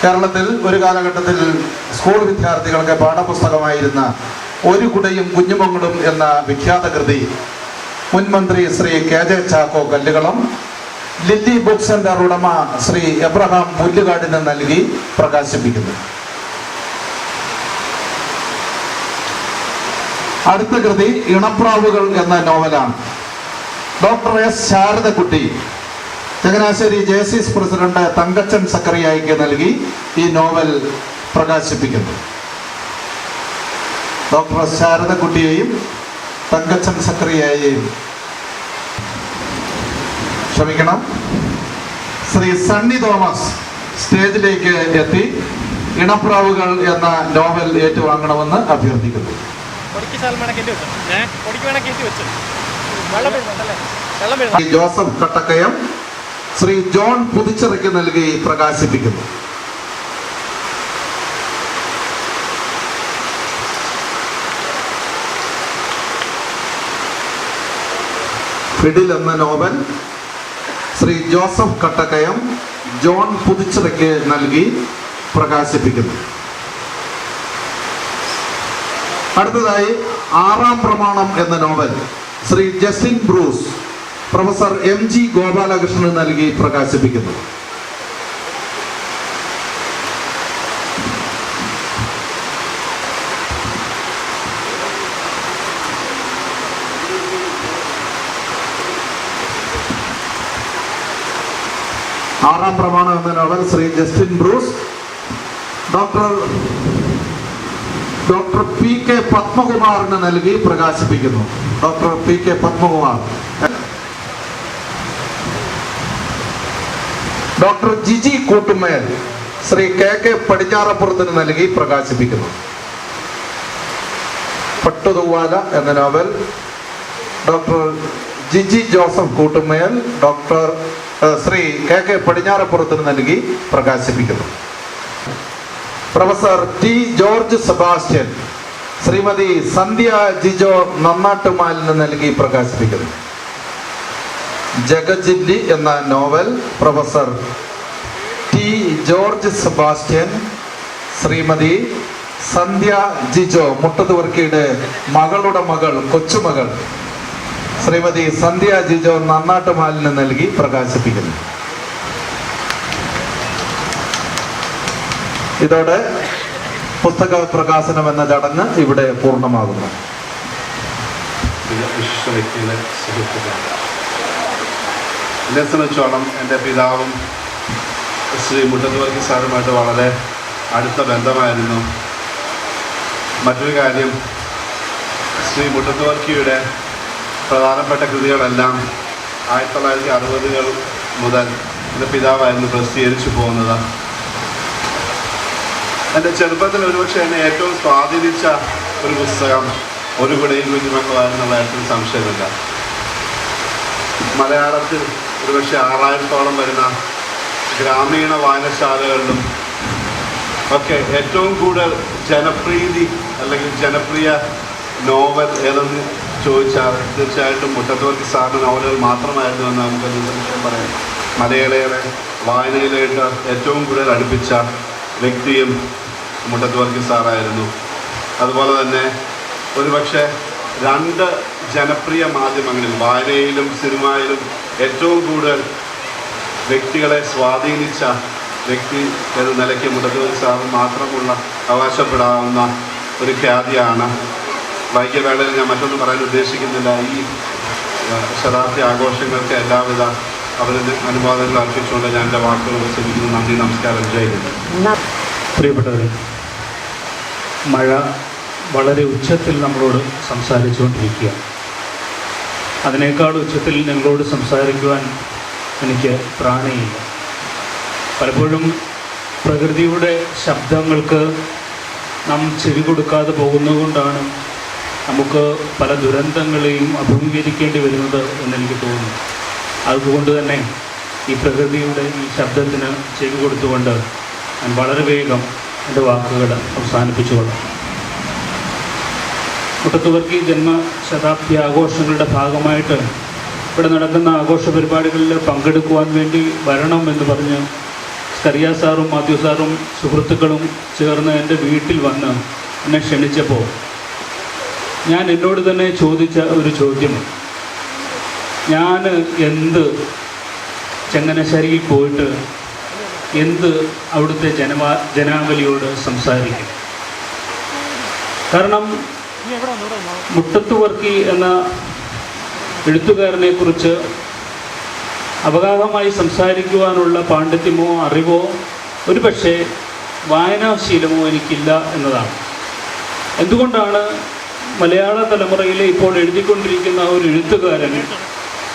കേരളത്തിൽ ഒരു കാലഘട്ടത്തിൽ സ്കൂൾ വിദ്യാർത്ഥികൾക്ക് പാഠപുസ്തകമായിരുന്ന ഒരു കുടയും കുഞ്ഞുമങ്ങളും എന്ന വിഖ്യാത കൃതി മുൻമന്ത്രി Shri KJ Chacko Kallukalam Lilly book centre ഉടമ ശ്രീ എബ്രഹാം പുല്ലുകാടിന് നൽകി പ്രകാശിപ്പിക്കുന്നു. അടുത്ത കൃതി ഇണപ്രാവുകൾ എന്ന നോവലാണ്. Doctor S Saradakutty Changanassery JCS president Thankachan സക്കറിയായിക്ക് നൽകി ഈ നോവൽ പ്രകാശിപ്പിക്കുന്നു. ഡോക്ടർ ശാരദക്കുട്ടിയെയും തങ്കച്ചൻ സക്രിയയെയും ക്ഷമിക്കണം, ശ്രീ സണ്ണി തോമസ് സ്റ്റേജിലേക്ക് എത്തി ഇണപ്രാവുകൾ എന്ന നോവൽ ഏറ്റുവാങ്ങണമെന്ന് അഭ്യർത്ഥിക്കുന്നു. ജോസഫ് കട്ടക്കയം ശ്രീ ജോൺ പുതിച്ചിറയ്ക്ക് നൽകി പ്രകാശിപ്പിക്കുന്നു. ഫിഡിൽ എന്ന നോവൽ ശ്രീ ജോസഫ് കട്ടക്കയം ജോൺ പുതിച്ചിറയ്ക്ക് നൽകി പ്രകാശിപ്പിക്കുന്നു. അടുത്തതായി ആറാം പ്രമാണം എന്ന novel Shri Justin Bruce professor MG ഗോപാലകൃഷ്ണന് നൽകി പ്രകാശിപ്പിക്കുന്നു. ആറാം പ്രമാണം എന്ന novel Shri Justin Bruce doctor PK പത്മകുമാറിന് നൽകി പ്രകാശിപ്പിക്കുന്നു. Doctor PK Padmakumar. Doctor Jiji Koottumel Shri KK പടിഞ്ഞാറപ്പുറത്തിന് നൽകി പ്രകാശിപ്പിക്കുന്നു. പട്ടുതൂവാല എന്ന novel doctor Jiji Joseph Koottumel Shri KK പടിഞ്ഞാറപ്പുറത്തിന് നൽകി പ്രകാശിപ്പിക്കുന്നു. പ്രൊഫസർ T ജോർജ് സെബാസ്റ്റ്യൻ ശ്രീമതി സന്ധ്യ ജിജോ നന്നാട്ടുമാലിന് നൽകി പ്രകാശിപ്പിക്കുന്നു. ജഗജില്ലി എന്ന novel professor T George Sebastian Shrimati Sandhya Jijo മുട്ടത്തുവർക്കിയുടെ മകളുടെ മകൾ കൊച്ചുമകൾ ശ്രീമതി സന്ധ്യ ജിജോ നന്നാട്ടുമാലിന് നൽകി പ്രകാശിപ്പിക്കുന്നു. ഇതോടെ പുസ്തക പ്രകാശനം എന്ന ചടങ്ങ് ഇവിടെ പൂർണ്ണമാകുന്നു.
എന്നെ സംബന്ധിച്ചോളം എൻ്റെ പിതാവും ശ്രീ മുട്ടത്തുവർക്കി സാറുമായിട്ട് വളരെ അടുത്ത ബന്ധമായിരുന്നു. മറ്റൊരു കാര്യം, ശ്രീ മുട്ടത്തുവർക്കിയുടെ പ്രധാനപ്പെട്ട കൃതികളെല്ലാം 1960-കൾ മുതൽ എൻ്റെ പിതാവായിരുന്നു പ്രസിദ്ധീകരിച്ചു പോകുന്നത്. എൻ്റെ ചെറുപ്പത്തിൽ ഒരുപക്ഷെ എന്നെ ഏറ്റവും സ്വാധീനിച്ച ഒരു പുസ്തകം ഒരു കുടയിൽ കുഞ്ഞുമക്കളായിരുന്നുള്ള കാര്യത്തിൽ സംശയമില്ല. മലയാളത്തിൽ ഒരുപക്ഷെ 6000-ഓളം വരുന്ന ഗ്രാമീണ വായനശാലകളിലും ഒക്കെ ഏറ്റവും കൂടുതൽ ജനപ്രീതി അല്ലെങ്കിൽ ജനപ്രിയ നോവൽ ഏതെന്ന് ചോദിച്ചാൽ തീർച്ചയായിട്ടും മുട്ടത്തുവർക്കി സാറിൻ്റെ നോവലുകൾ മാത്രമായിരുന്നു എന്ന് നമുക്ക് സംശയം പറയാം. മലയാളികളെ വായനയിലായിട്ട് ഏറ്റവും കൂടുതൽ അടുപ്പിച്ച വ്യക്തിയും മുട്ടത്തുവർക്കി സാറായിരുന്നു. അതുപോലെ തന്നെ ഒരുപക്ഷെ 2 ജനപ്രിയ മാധ്യമങ്ങളിൽ വായനയിലും സിനിമയിലും ഏറ്റവും കൂടുതൽ വ്യക്തികളെ സ്വാധീനിച്ച വ്യക്തി എന്ന നിലയ്ക്ക് മുട്ടത്തുവർക്കി സാറ് മാത്രമുള്ള അവകാശപ്പെടാവുന്ന ഒരു ഖ്യാതിയാണ്. വൈകിയ വേളയിൽ ഞാൻ മറ്റൊന്നും പറയാൻ ഉദ്ദേശിക്കുന്നില്ല. ഈ ശതാബ്ദി ആഘോഷങ്ങൾക്ക് എല്ലാവിധ അവരുടെ അനുവാദങ്ങൾ അർപ്പിച്ചുകൊണ്ട് ഞാൻ എൻ്റെ വാക്കുകൾ ഉപസരിക്കുന്നു. നന്ദി, നമസ്കാരം, ജയ്.
പ്രിയപ്പെട്ടവരെ, മഴ വളരെ ഉച്ചത്തിൽ നമ്മളോട് സംസാരിച്ചുകൊണ്ടിരിക്കുക. അതിനേക്കാൾ ഉച്ചത്തിൽ നിങ്ങളോട് സംസാരിക്കുവാൻ എനിക്ക് പ്രാണിയില്ല. പലപ്പോഴും പ്രകൃതിയുടെ ശബ്ദങ്ങൾക്ക് നാം ചെവി കൊടുക്കാതെ പോകുന്നതുകൊണ്ടാണ് നമുക്ക് പല ദുരന്തങ്ങളെയും അഭിമുഖീകരിക്കേണ്ടി വരുന്നത് എന്നെനിക്ക് തോന്നുന്നു. അതുകൊണ്ട് തന്നെ ഈ പ്രകൃതിയുടെ ഈ ശബ്ദത്തിന് ചെവി കൊടുത്തുകൊണ്ട് ഞാൻ വളരെ വേഗം എൻ്റെ വാക്കുകൾ അവസാനിപ്പിച്ചുകൊള്ളാം. മുട്ടത്തുവർക്കി ജന്മശതാബ്ദി ആഘോഷങ്ങളുടെ ഭാഗമായിട്ട് ഇവിടെ നടക്കുന്ന ആഘോഷ പരിപാടികളിൽ പങ്കെടുക്കുവാൻ വേണ്ടി വരണം എന്ന് പറഞ്ഞ് സ്കറിയ സാറും മാത്യു സാറും സുഹൃത്തുക്കളും ചേർന്ന് എൻ്റെ വീട്ടിൽ വന്ന് എന്നെ ക്ഷണിച്ചപ്പോൾ ഞാൻ എന്നോട് തന്നെ ചോദിച്ച ഒരു ചോദ്യം, ഞാൻ എന്ത് ചങ്ങനാശ്ശേരിയിൽ പോയിട്ട് എന്ത് അവിടുത്തെ ജനാവലിയോട് സംസാരിക്കും? കാരണം മുട്ടത്തുവർക്കി എന്ന എഴുത്തുകാരനെ കുറിച്ച് അവഗാഹമായി സംസാരിക്കുവാനുള്ള പാണ്ഡിത്യമോ അറിവോ ഒരുപക്ഷെ വായനാശീലമോ എനിക്കില്ല എന്നതാണ്. എന്തുകൊണ്ടാണ് മലയാള തലമുറയിലെ ഇപ്പോൾ എഴുതിക്കൊണ്ടിരിക്കുന്ന ഒരു എഴുത്തുകാരൻ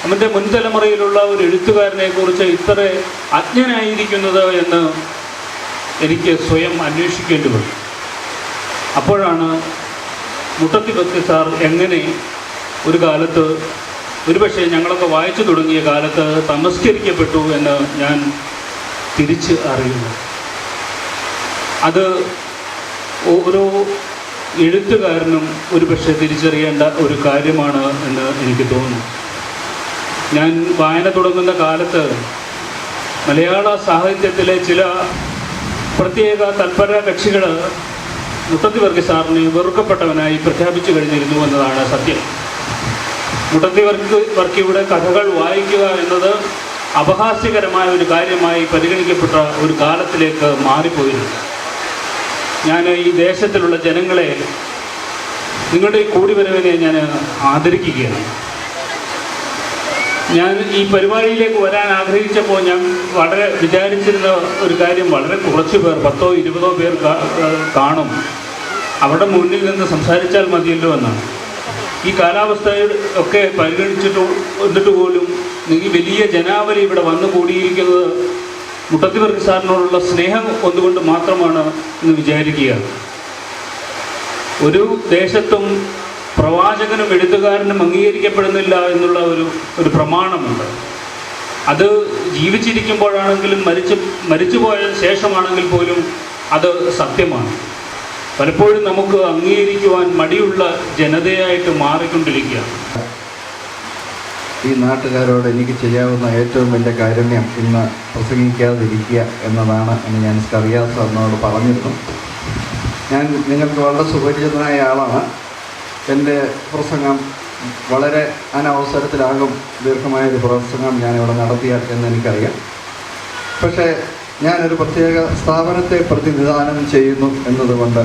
അവൻ്റെ മുൻതലമുറയിലുള്ള ഒരു എഴുത്തുകാരനെ കുറിച്ച് ഇത്ര അജ്ഞനായിരിക്കുന്നത് എന്ന് എനിക്ക് സ്വയം അന്വേഷിക്കേണ്ടി വന്നു. അപ്പോഴാണ് മുട്ടത്തി ബക്തി സാർ എങ്ങനെ ഒരു കാലത്ത്, ഒരുപക്ഷെ ഞങ്ങളൊക്കെ വായിച്ചു തുടങ്ങിയ കാലത്ത് തമസ്കരിക്കപ്പെട്ടു എന്ന് ഞാൻ തിരിച്ച് അറിയുന്നു. അത് ഓരോ എഴുത്തുകാരനും ഒരുപക്ഷെ തിരിച്ചറിയേണ്ട ഒരു കാര്യമാണ് എന്ന് എനിക്ക് തോന്നുന്നു. ഞാൻ വായന തുടങ്ങുന്ന കാലത്ത് മലയാള സാഹിത്യത്തിലെ ചില പ്രത്യേക തൽപര കക്ഷികൾ മുട്ടത്തി വർക്കി സാറിനെ വെറുക്കപ്പെട്ടവനായി പ്രഖ്യാപിച്ചു കഴിഞ്ഞിരുന്നു എന്നതാണ് സത്യം. മുട്ടത്തി വർക്കിയുടെ കഥകൾ വായിക്കുക എന്നത് അപഹാസ്യകരമായ ഒരു കാര്യമായി പരിഗണിക്കപ്പെട്ട ഒരു കാലത്തിലേക്ക് മാറിപ്പോയിരുന്നു. ഞാൻ ഈ ദേശത്തിലുള്ള ജനങ്ങളെ, നിങ്ങളുടെ ഈ കൂടിവരവിനെ ഞാൻ ആദരിക്കുകയാണ്. ഞാൻ ഈ പരിപാടിയിലേക്ക് വരാൻ ആഗ്രഹിച്ചപ്പോൾ ഞാൻ വളരെ വിചാരിച്ചിരുന്ന ഒരു കാര്യം, വളരെ കുറച്ച് പേർ, 10-20 പേർ കാണും, അവരുടെ മുന്നിൽ നിന്ന് സംസാരിച്ചാൽ മതിയല്ലോ എന്നാണ്. ഈ കാലാവസ്ഥ ഒക്കെ എന്നിട്ട് പോലും ഈ വലിയ ജനാവലി ഇവിടെ വന്നു കൂടിയിരിക്കുന്നത് മുട്ടത്തി വർക്കി സാറിനോടുള്ള സ്നേഹം ഒന്നുകൊണ്ട് മാത്രമാണ് എന്ന് വിചാരിക്കുക. ഒരു ദേശത്തും പ്രവാചകനും എഴുത്തുകാരനും അംഗീകരിക്കപ്പെടുന്നില്ല എന്നുള്ള ഒരു പ്രമാണമുണ്ട്. അത് ജീവിച്ചിരിക്കുമ്പോഴാണെങ്കിലും മരിച്ചുപോയ ശേഷമാണെങ്കിൽ പോലും അത് സത്യമാണ്. പലപ്പോഴും നമുക്ക് അംഗീകരിക്കുവാൻ മടിയുള്ള ജനതയായിട്ട് മാറിക്കൊണ്ടിരിക്കുകയാണ്.
ഈ നാട്ടുകാരോട് എനിക്ക് ചെയ്യാവുന്ന ഏറ്റവും വലിയ കാരുണ്യം ഇന്ന് പ്രസംഗിക്കാതിരിക്കുക എന്നതാണ് എന്ന് ഞാൻ സ്കറിയ സാറിനോട് പറഞ്ഞിരുന്നു. ഞാൻ നിങ്ങൾക്ക് വളരെ സുപരിചിതനായ ആളാണ്. എൻ്റെ പ്രസംഗം വളരെ അനവസരത്തിലാകും ദീർഘമായൊരു പ്രസംഗം ഞാനിവിടെ നടത്തിയാൽ എന്നെനിക്കറിയാം. പക്ഷേ ഞാനൊരു പ്രത്യേക സ്ഥാപനത്തെ പ്രതിനിധാനം ചെയ്യുന്നു എന്നതുകൊണ്ട്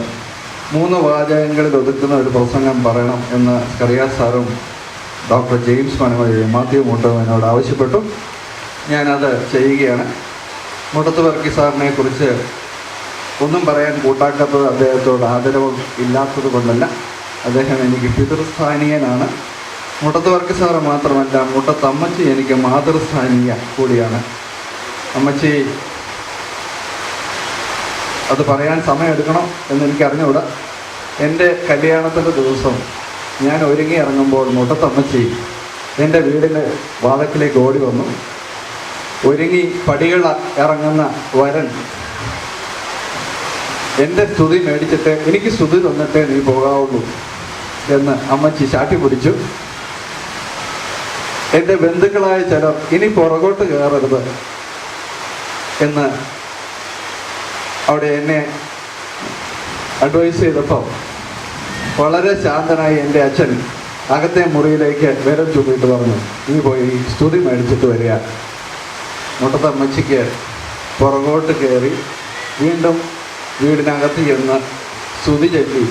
3 വാചകങ്ങളിൽ ഒതുക്കുന്ന ഒരു പ്രസംഗം പറയണം എന്ന് സ്കറിയ സാറും ഡോക്ടർ ജെയിംസ് മണിമൊഴി മാത്യു മുട്ടവും എന്നോട് ആവശ്യപ്പെട്ടു. ഞാനത് ചെയ്യുകയാണ്. മുട്ടത്ത് വർക്കി സാറിനെ കുറിച്ച് ഒന്നും പറയാൻ കൂട്ടാക്കാത്തത് അദ്ദേഹത്തോട് ആദരവും ഇല്ലാത്തത് കൊണ്ടല്ല. അദ്ദേഹം എനിക്ക് പിതൃസ്ഥാനീയനാണ്. മുട്ടത്ത് വർക്കി സാറ് മാത്രമല്ല, മുട്ടത്തമ്മച്ചി എനിക്ക് മാതൃസ്ഥാനീയ കൂടിയാണ്. അമ്മച്ചി അത് പറയാൻ സമയമെടുക്കണം എന്നെനിക്കറിഞ്ഞുകൂടാ. എൻ്റെ കല്യാണത്തിൻ്റെ ദിവസം ഞാൻ ഒരുങ്ങി ഇറങ്ങുമ്പോൾ മുട്ടത്തമ്മച്ചി എൻ്റെ വീടിൻ്റെ വാതിൽക്കലേക്ക് ഓടി വന്നു. ഒരുങ്ങി പടികൾ ഇറങ്ങുന്ന വരൻ എൻ്റെ സ്തുതി മേടിച്ചിട്ട് എനിക്ക് സ്തുതി തന്നിട്ടേ നീ പോകാവുള്ളൂ എന്ന് അമ്മച്ചി ശാട്ടി പിടിച്ചു. എൻ്റെ ബന്ധുക്കളായ ചിലർ ഇനി പുറകോട്ട് കയറരുത് എന്ന് അവിടെ എന്നെ അഡ്വൈസ് ചെയ്തപ്പോൾ വളരെ ശാന്തനായി എൻ്റെ അച്ഛൻ അകത്തെ മുറിയിലേക്ക് വിരൽ ചൂണ്ടിയിട്ട് പറഞ്ഞു, നീ പോയി സ്തുതി മേടിച്ചിട്ട് വരിക. മുട്ടത്തമ്മച്ചിക്ക് പുറകോട്ട് കയറി വീണ്ടും വീടിനകത്ത് ചെന്ന് സ്തുതി ചൊല്ലി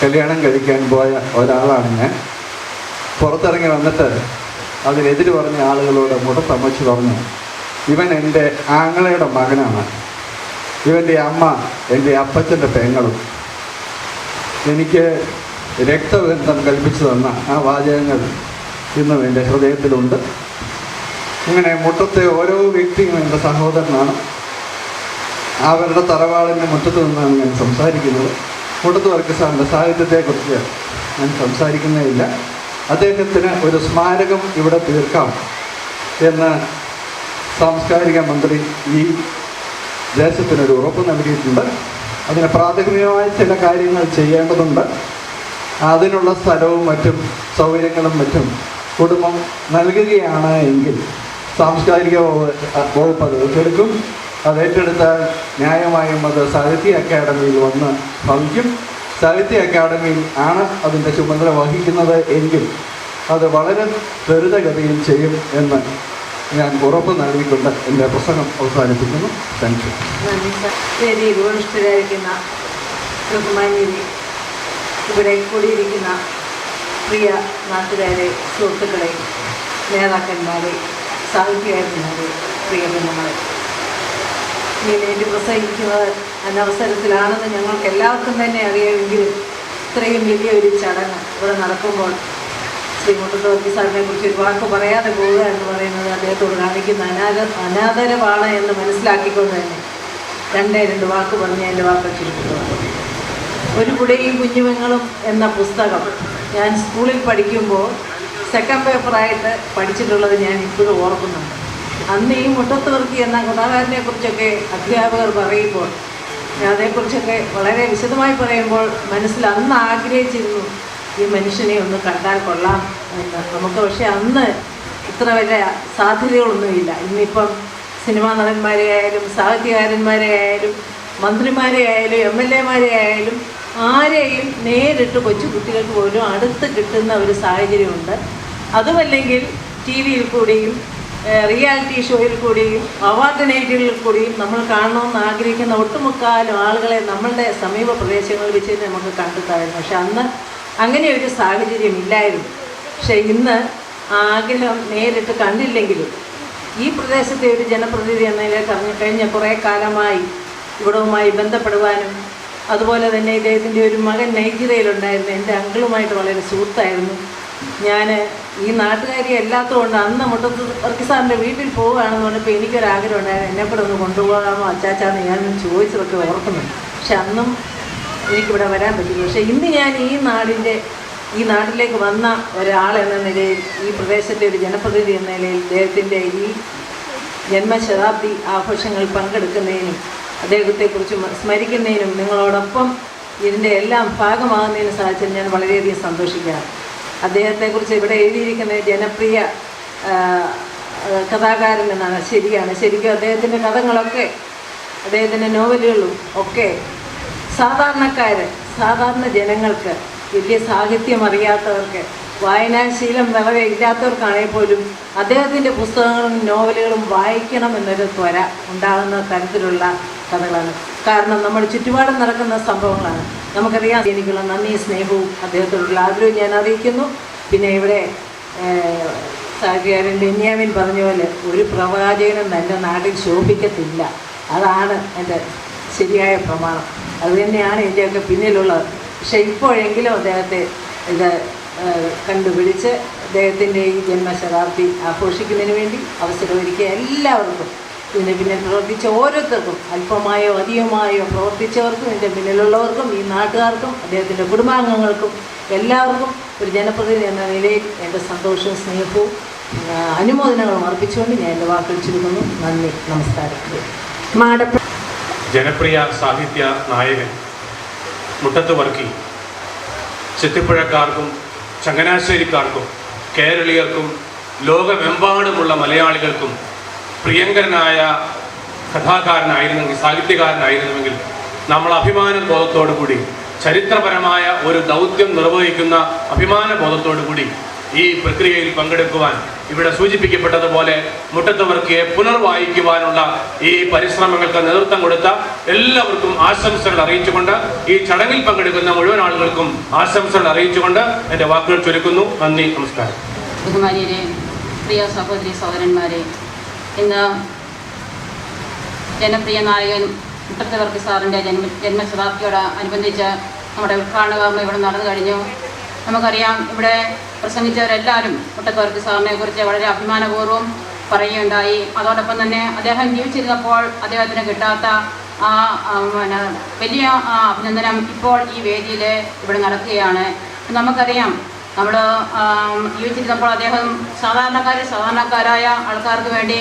കല്യാണം കഴിക്കാൻ പോയ ഒരാളാണ് ഞാൻ. പുറത്തിറങ്ങി വന്നിട്ട് അതിനെതിര് പറഞ്ഞ ആളുകളോട് മുട്ടത്തമ്മച്ചി പറഞ്ഞു, ഇവൻ എൻ്റെ ആങ്ങളയുടെ മകനാണ്, ഇവൻ്റെ അമ്മ എൻ്റെ അപ്പച്ചൻ്റെ പെങ്ങളും. എനിക്ക് രക്തബന്ധം കൽപ്പിച്ചു തന്ന ആ വാചകങ്ങൾ ഇന്നും എൻ്റെ ഹൃദയത്തിലുണ്ട്. ഇങ്ങനെ മുട്ടത്തെ ഓരോ വ്യക്തിയും എൻ്റെ സഹോദരനാണ്. അവരുടെ തറവാളിൻ്റെ മുറ്റത്ത് നിന്നാണ് ഞാൻ സംസാരിക്കുന്നത്. മുട്ടത്ത് വർക്കി സാറിൻ്റെ സാഹിത്യത്തെക്കുറിച്ച് ഞാൻ സംസാരിക്കുന്നേയില്ല. അദ്ദേഹത്തിന് ഒരു സ്മാരകം ഇവിടെ തീർക്കാം എന്ന് സാംസ്കാരിക മന്ത്രി ഈ ദേശത്തിനൊരു ഉറപ്പ് നൽകിയിട്ടുണ്ട്. അതിന് പ്രാഥമികമായ ചില കാര്യങ്ങൾ ചെയ്യേണ്ടതുണ്ട്. അതിനുള്ള സ്ഥലവും മറ്റും സൗകര്യങ്ങളും മറ്റും കുടുംബം നൽകുകയാണ് എങ്കിൽ സാംസ്കാരിക വകുപ്പ് അത് ഏറ്റെടുക്കും. അത് ഏറ്റെടുത്താൽ ന്യായമായും അത് സാഹിത്യ അക്കാദമിയിൽ വന്ന് ഭവിക്കും. സാഹിത്യ അക്കാദമിയിൽ ആണ് അതിൻ്റെ ചുമതല വഹിക്കുന്നത് എങ്കിൽ അത് വളരെ ത്വരിതഗതിയിൽ ചെയ്യും എന്ന് ഞാൻ ഉറപ്പ് നൽകിക്കൊണ്ട് എൻ്റെ പ്രസംഗം അവസാനിപ്പിക്കുന്നു. Thank you.
വേദി ഉപവിഷ്ടരായിരിക്കുന്ന ബഹുമാന്യരെ, ഇവിടെ കൂടിയിരിക്കുന്ന പ്രിയ നാട്ടുകാരെ, സുഹൃത്തുക്കളെ, നേതാക്കന്മാരെ, സാഹിത്യകാരന്മാരെ, പ്രിയ ബന്ധങ്ങളെ,
നീ പ്രസംഗിക്കുന്നത് അനവസരത്തിലാണെന്ന് ഞങ്ങൾക്ക് എല്ലാവർക്കും തന്നെ അറിയാമെങ്കിലും ഇത്രയും വലിയൊരു ചടങ്ങ് ഇവിടെ നടക്കുമ്പോൾ ശ്രീ മുട്ടത്തുവർക്കി സാറിനെ കുറിച്ച് ഒരു വാക്ക് പറയാതെ പോവുക എന്ന് പറയുന്നത് അദ്ദേഹത്തോട് കാണിക്കുന്ന അനാദരവാണ് എന്ന് മനസ്സിലാക്കിക്കൊണ്ട് തന്നെ രണ്ട് വാക്ക് പറഞ്ഞ് എൻ്റെ വാക്ക് ചുരുക്കുന്നത്. ഒരു കുടയും കുഞ്ഞുമങ്ങളും എന്ന പുസ്തകം ഞാൻ സ്കൂളിൽ പഠിക്കുമ്പോൾ സെക്കൻഡ് പേപ്പറായിട്ട് പഠിച്ചിട്ടുള്ളത് ഞാൻ ഇപ്പോഴും ഓർക്കുന്നുണ്ട്. അന്ന് ഈ മുട്ടത്തുവർക്കി എന്ന കഥാകാരനെ കുറിച്ചൊക്കെ അധ്യാപകർ പറയുമ്പോൾ അതേക്കുറിച്ചൊക്കെ വളരെ വിശദമായി പറയുമ്പോൾ മനസ്സിൽ അന്ന് ആഗ്രഹിച്ചിരുന്നു ഈ മനുഷ്യനെ ഒന്ന് കണ്ടാൽ കൊള്ളാം എന്ന്. നമുക്ക് പക്ഷേ അന്ന് ഇത്ര വലിയ സാധ്യതകളൊന്നുമില്ല. ഇന്നിപ്പം സിനിമാ നടന്മാരെ ആയാലും സാഹിത്യകാരന്മാരെ ആയാലും മന്ത്രിമാരെ ആയാലും MLA-മാരെ ആയാലും ആരെയും നേരിട്ട് കൊച്ചു കുട്ടികൾക്ക് പോലും അടുത്ത് കിട്ടുന്ന ഒരു സാഹചര്യമുണ്ട്. അതുമല്ലെങ്കിൽ TV-യിൽ കൂടിയും റിയാലിറ്റി ഷോയിൽ കൂടിയും അവാർഡ് നൈറ്റുകളിൽ കൂടിയും നമ്മൾ കാണണമെന്ന് ആഗ്രഹിക്കുന്ന ഒട്ടുമുക്കാലും ആളുകളെ നമ്മളുടെ സമീപ പ്രദേശങ്ങളിൽ വെച്ച് തന്നെ നമുക്ക് കണ്ടെത്താമായിരുന്നു. പക്ഷെ അന്ന് അങ്ങനെ ഒരു സാഹചര്യം ഇല്ലായിരുന്നു. പക്ഷേ ഇന്ന് ആ ആഗ്രഹം നേരിട്ട് കണ്ടില്ലെങ്കിലും ഈ പ്രദേശത്തെ ഒരു ജനപ്രതിനിധി എന്നതിലേക്ക് കഴിഞ്ഞ കുറേ കാലമായി ഇവിടവുമായി ബന്ധപ്പെടുവാനും അതുപോലെ തന്നെ ഇദ്ദേഹത്തിൻ്റെ ഒരു മകൻ നൈജീരിയയിലുണ്ടായിരുന്നു. എൻ്റെ അങ്കിളുമായിട്ട് വളരെ സുഹൃത്തായിരുന്നു. ഞാൻ ഈ നാട്ടുകാരി അല്ലാത്തതുകൊണ്ട് അന്ന് മുട്ടത്തുവർക്കി സാറിൻ്റെ വീട്ടിൽ പോവുകയാണെന്ന് പറഞ്ഞപ്പോൾ എനിക്കൊരാഗ്രഹം ഉണ്ടായിരുന്നു, എന്നെ കൂടെ ഒന്ന് കൊണ്ടുപോകാമോ അച്ചാച്ചാന്ന് ഞാൻ ചോദിച്ചതൊക്കെ ഓർക്കുന്നുണ്ട്. പക്ഷെ അന്നും എനിക്കിവിടെ വരാൻ പറ്റില്ല. പക്ഷേ ഇന്ന് ഞാൻ ഈ നാട്ടിലേക്ക് വന്ന ഒരാൾ എന്ന നിലയിൽ, ഈ പ്രദേശത്തെ ഒരു ജനപ്രതിനിധി എന്ന നിലയിൽ അദ്ദേഹത്തിൻ്റെ ഈ ജന്മശതാബ്ദി ആഘോഷങ്ങൾ പങ്കെടുക്കുന്നതിനും അദ്ദേഹത്തെക്കുറിച്ച് സ്മരിക്കുന്നതിനും നിങ്ങളോടൊപ്പം ഇതിൻ്റെ എല്ലാം ഭാഗമാകുന്നതിന് സാധിച്ചതിൽ ഞാൻ വളരെയധികം സന്തോഷിക്കുകയാണ്. അദ്ദേഹത്തെക്കുറിച്ച് ഇവിടെ എഴുതിയിരിക്കുന്ന ജനപ്രിയ കഥാകാരൻ എന്നാണ്. ശരിയാണ്. ശരിക്കും അദ്ദേഹത്തിൻ്റെ കഥകളൊക്കെ അദ്ദേഹത്തിൻ്റെ നോവലുകളും ഒക്കെ സാധാരണ ജനങ്ങൾക്ക്, വലിയ സാഹിത്യം അറിയാത്തവർക്ക്, വായനാശീലം വളരെ ഇല്ലാത്തവർക്കാണെങ്കിൽ പോലും അദ്ദേഹത്തിൻ്റെ പുസ്തകങ്ങളും നോവലുകളും വായിക്കണം എന്നൊരു ത്വര ഉണ്ടാകുന്ന തരത്തിലുള്ള കഥകളാണ്. കാരണം നമ്മുടെ ചുറ്റുപാടും നടക്കുന്ന സംഭവങ്ങളാണ്. നമുക്കറിയാം. എനിക്കുള്ള നന്ദിയും സ്നേഹവും അദ്ദേഹത്തോടുള്ള ആഗ്രഹവും ഞാൻ അറിയിക്കുന്നു. പിന്നെ ഇവിടെ സാഹിത്യകാരൻ ബെന്യാമിൻ പറഞ്ഞ പോലെ ഒരു പ്രവാചകനും എൻ്റെ നാട്ടിൽ ശോഭിക്കത്തില്ല. അതാണ് എൻ്റെ ശരിയായ പ്രമാണം. അതുതന്നെയാണ് ഇതിൻ്റെയൊക്കെ പിന്നിലുള്ളത്. പക്ഷേ ഇപ്പോഴെങ്കിലും അദ്ദേഹത്തെ ഇത് കണ്ടുപിടിച്ച് അദ്ദേഹത്തിൻ്റെ ഈ ജന്മശതാബ്ദി ആഘോഷിക്കുന്നതിന് വേണ്ടി അവസരമൊരുക്കിയ എല്ലാവർക്കും, ഇതിന് പിന്നിൽ പ്രവർത്തിച്ച ഓരോരുത്തർക്കും, അല്പമായോ അധികമായോ പ്രവർത്തിച്ചവർക്കും, ഇതിൻ്റെ പിന്നിലുള്ളവർക്കും, ഈ നാട്ടുകാർക്കും, അദ്ദേഹത്തിൻ്റെ കുടുംബാംഗങ്ങൾക്കും എല്ലാവർക്കും ഒരു ജനപ്രതിനിധി എന്ന നിലയിൽ എൻ്റെ സന്തോഷവും സ്നേഹവും അനുമോദനങ്ങളും അർപ്പിച്ചുകൊണ്ട് ഞാൻ എൻ്റെ വാക്കുകൾ ചുരുക്കുന്നു. നന്ദി, നമസ്കാരം.
ജനപ്രിയ സാഹിത്യ നായകൻ മുട്ടത്തുവർക്കി ചെത്തിപ്പുഴക്കാർക്കും ചങ്ങനാശ്ശേരിക്കാർക്കും കേരളീയർക്കും ലോകമെമ്പാടുമുള്ള മലയാളികൾക്കും പ്രിയങ്കരനായ കഥാകാരനായിരുന്നെങ്കിൽ, സാഹിത്യകാരനായിരുന്നുവെങ്കിൽ നമ്മൾ അഭിമാന ബോധത്തോടു കൂടി, ചരിത്രപരമായ ഒരു ദൗത്യം നിർവഹിക്കുന്ന അഭിമാന ബോധത്തോടു കൂടി ഈ പ്രക്രിയയിൽ പങ്കെടുക്കുവാൻ, ഇവിടെ സൂചിപ്പിക്കപ്പെട്ടതുപോലെ മുട്ടത്തുവർക്കിയെ പുനർവായിക്കുവാനുള്ള ഈ പരിശ്രമങ്ങൾക്ക് നേതൃത്വം കൊടുത്ത എല്ലാവർക്കും ആശംസകൾ അറിയിച്ചുകൊണ്ട്, ഈ ചടങ്ങിൽ പങ്കെടുക്കുന്ന മുഴുവൻ ആളുകൾക്കും ആശംസകൾ അറിയിച്ചുകൊണ്ട് എൻ്റെ വാക്കുകൾ ചുരുക്കുന്നു. നന്ദി, നമസ്കാരം.
ബഹുമാനിയരെ, പ്രിയ സഹോദരി സഹോദരന്മാരെ, ഇന്ന് ജനപ്രിയ നായകൻ മുട്ടത്തുവർക്കി സാറിൻ്റെ ജന്മശതാബ്ദിയോട് അനുബന്ധിച്ച് നമ്മുടെ ഉദ്ഘാടന കർമ്മം ഇവിടെ നടന്നു കഴിഞ്ഞു. നമുക്കറിയാം, ഇവിടെ പ്രസംഗിച്ചവരെല്ലാവരും മുട്ടത്തുവർക്കി സാറിനെ കുറിച്ച് വളരെ അഭിമാനപൂർവ്വം പറയുകയുണ്ടായി. അതോടൊപ്പം തന്നെ അദ്ദേഹം ജീവിച്ചിരുന്നപ്പോൾ അദ്ദേഹത്തിന് കിട്ടാത്ത വലിയ അഭിനന്ദനം ഇപ്പോൾ ഈ വേദിയിൽ ഇവിടെ നടക്കുകയാണ്. നമുക്കറിയാം, നമ്മൾ ജീവിച്ചിരുന്നപ്പോൾ അദ്ദേഹം സാധാരണക്കാരായ ആൾക്കാർക്ക് വേണ്ടി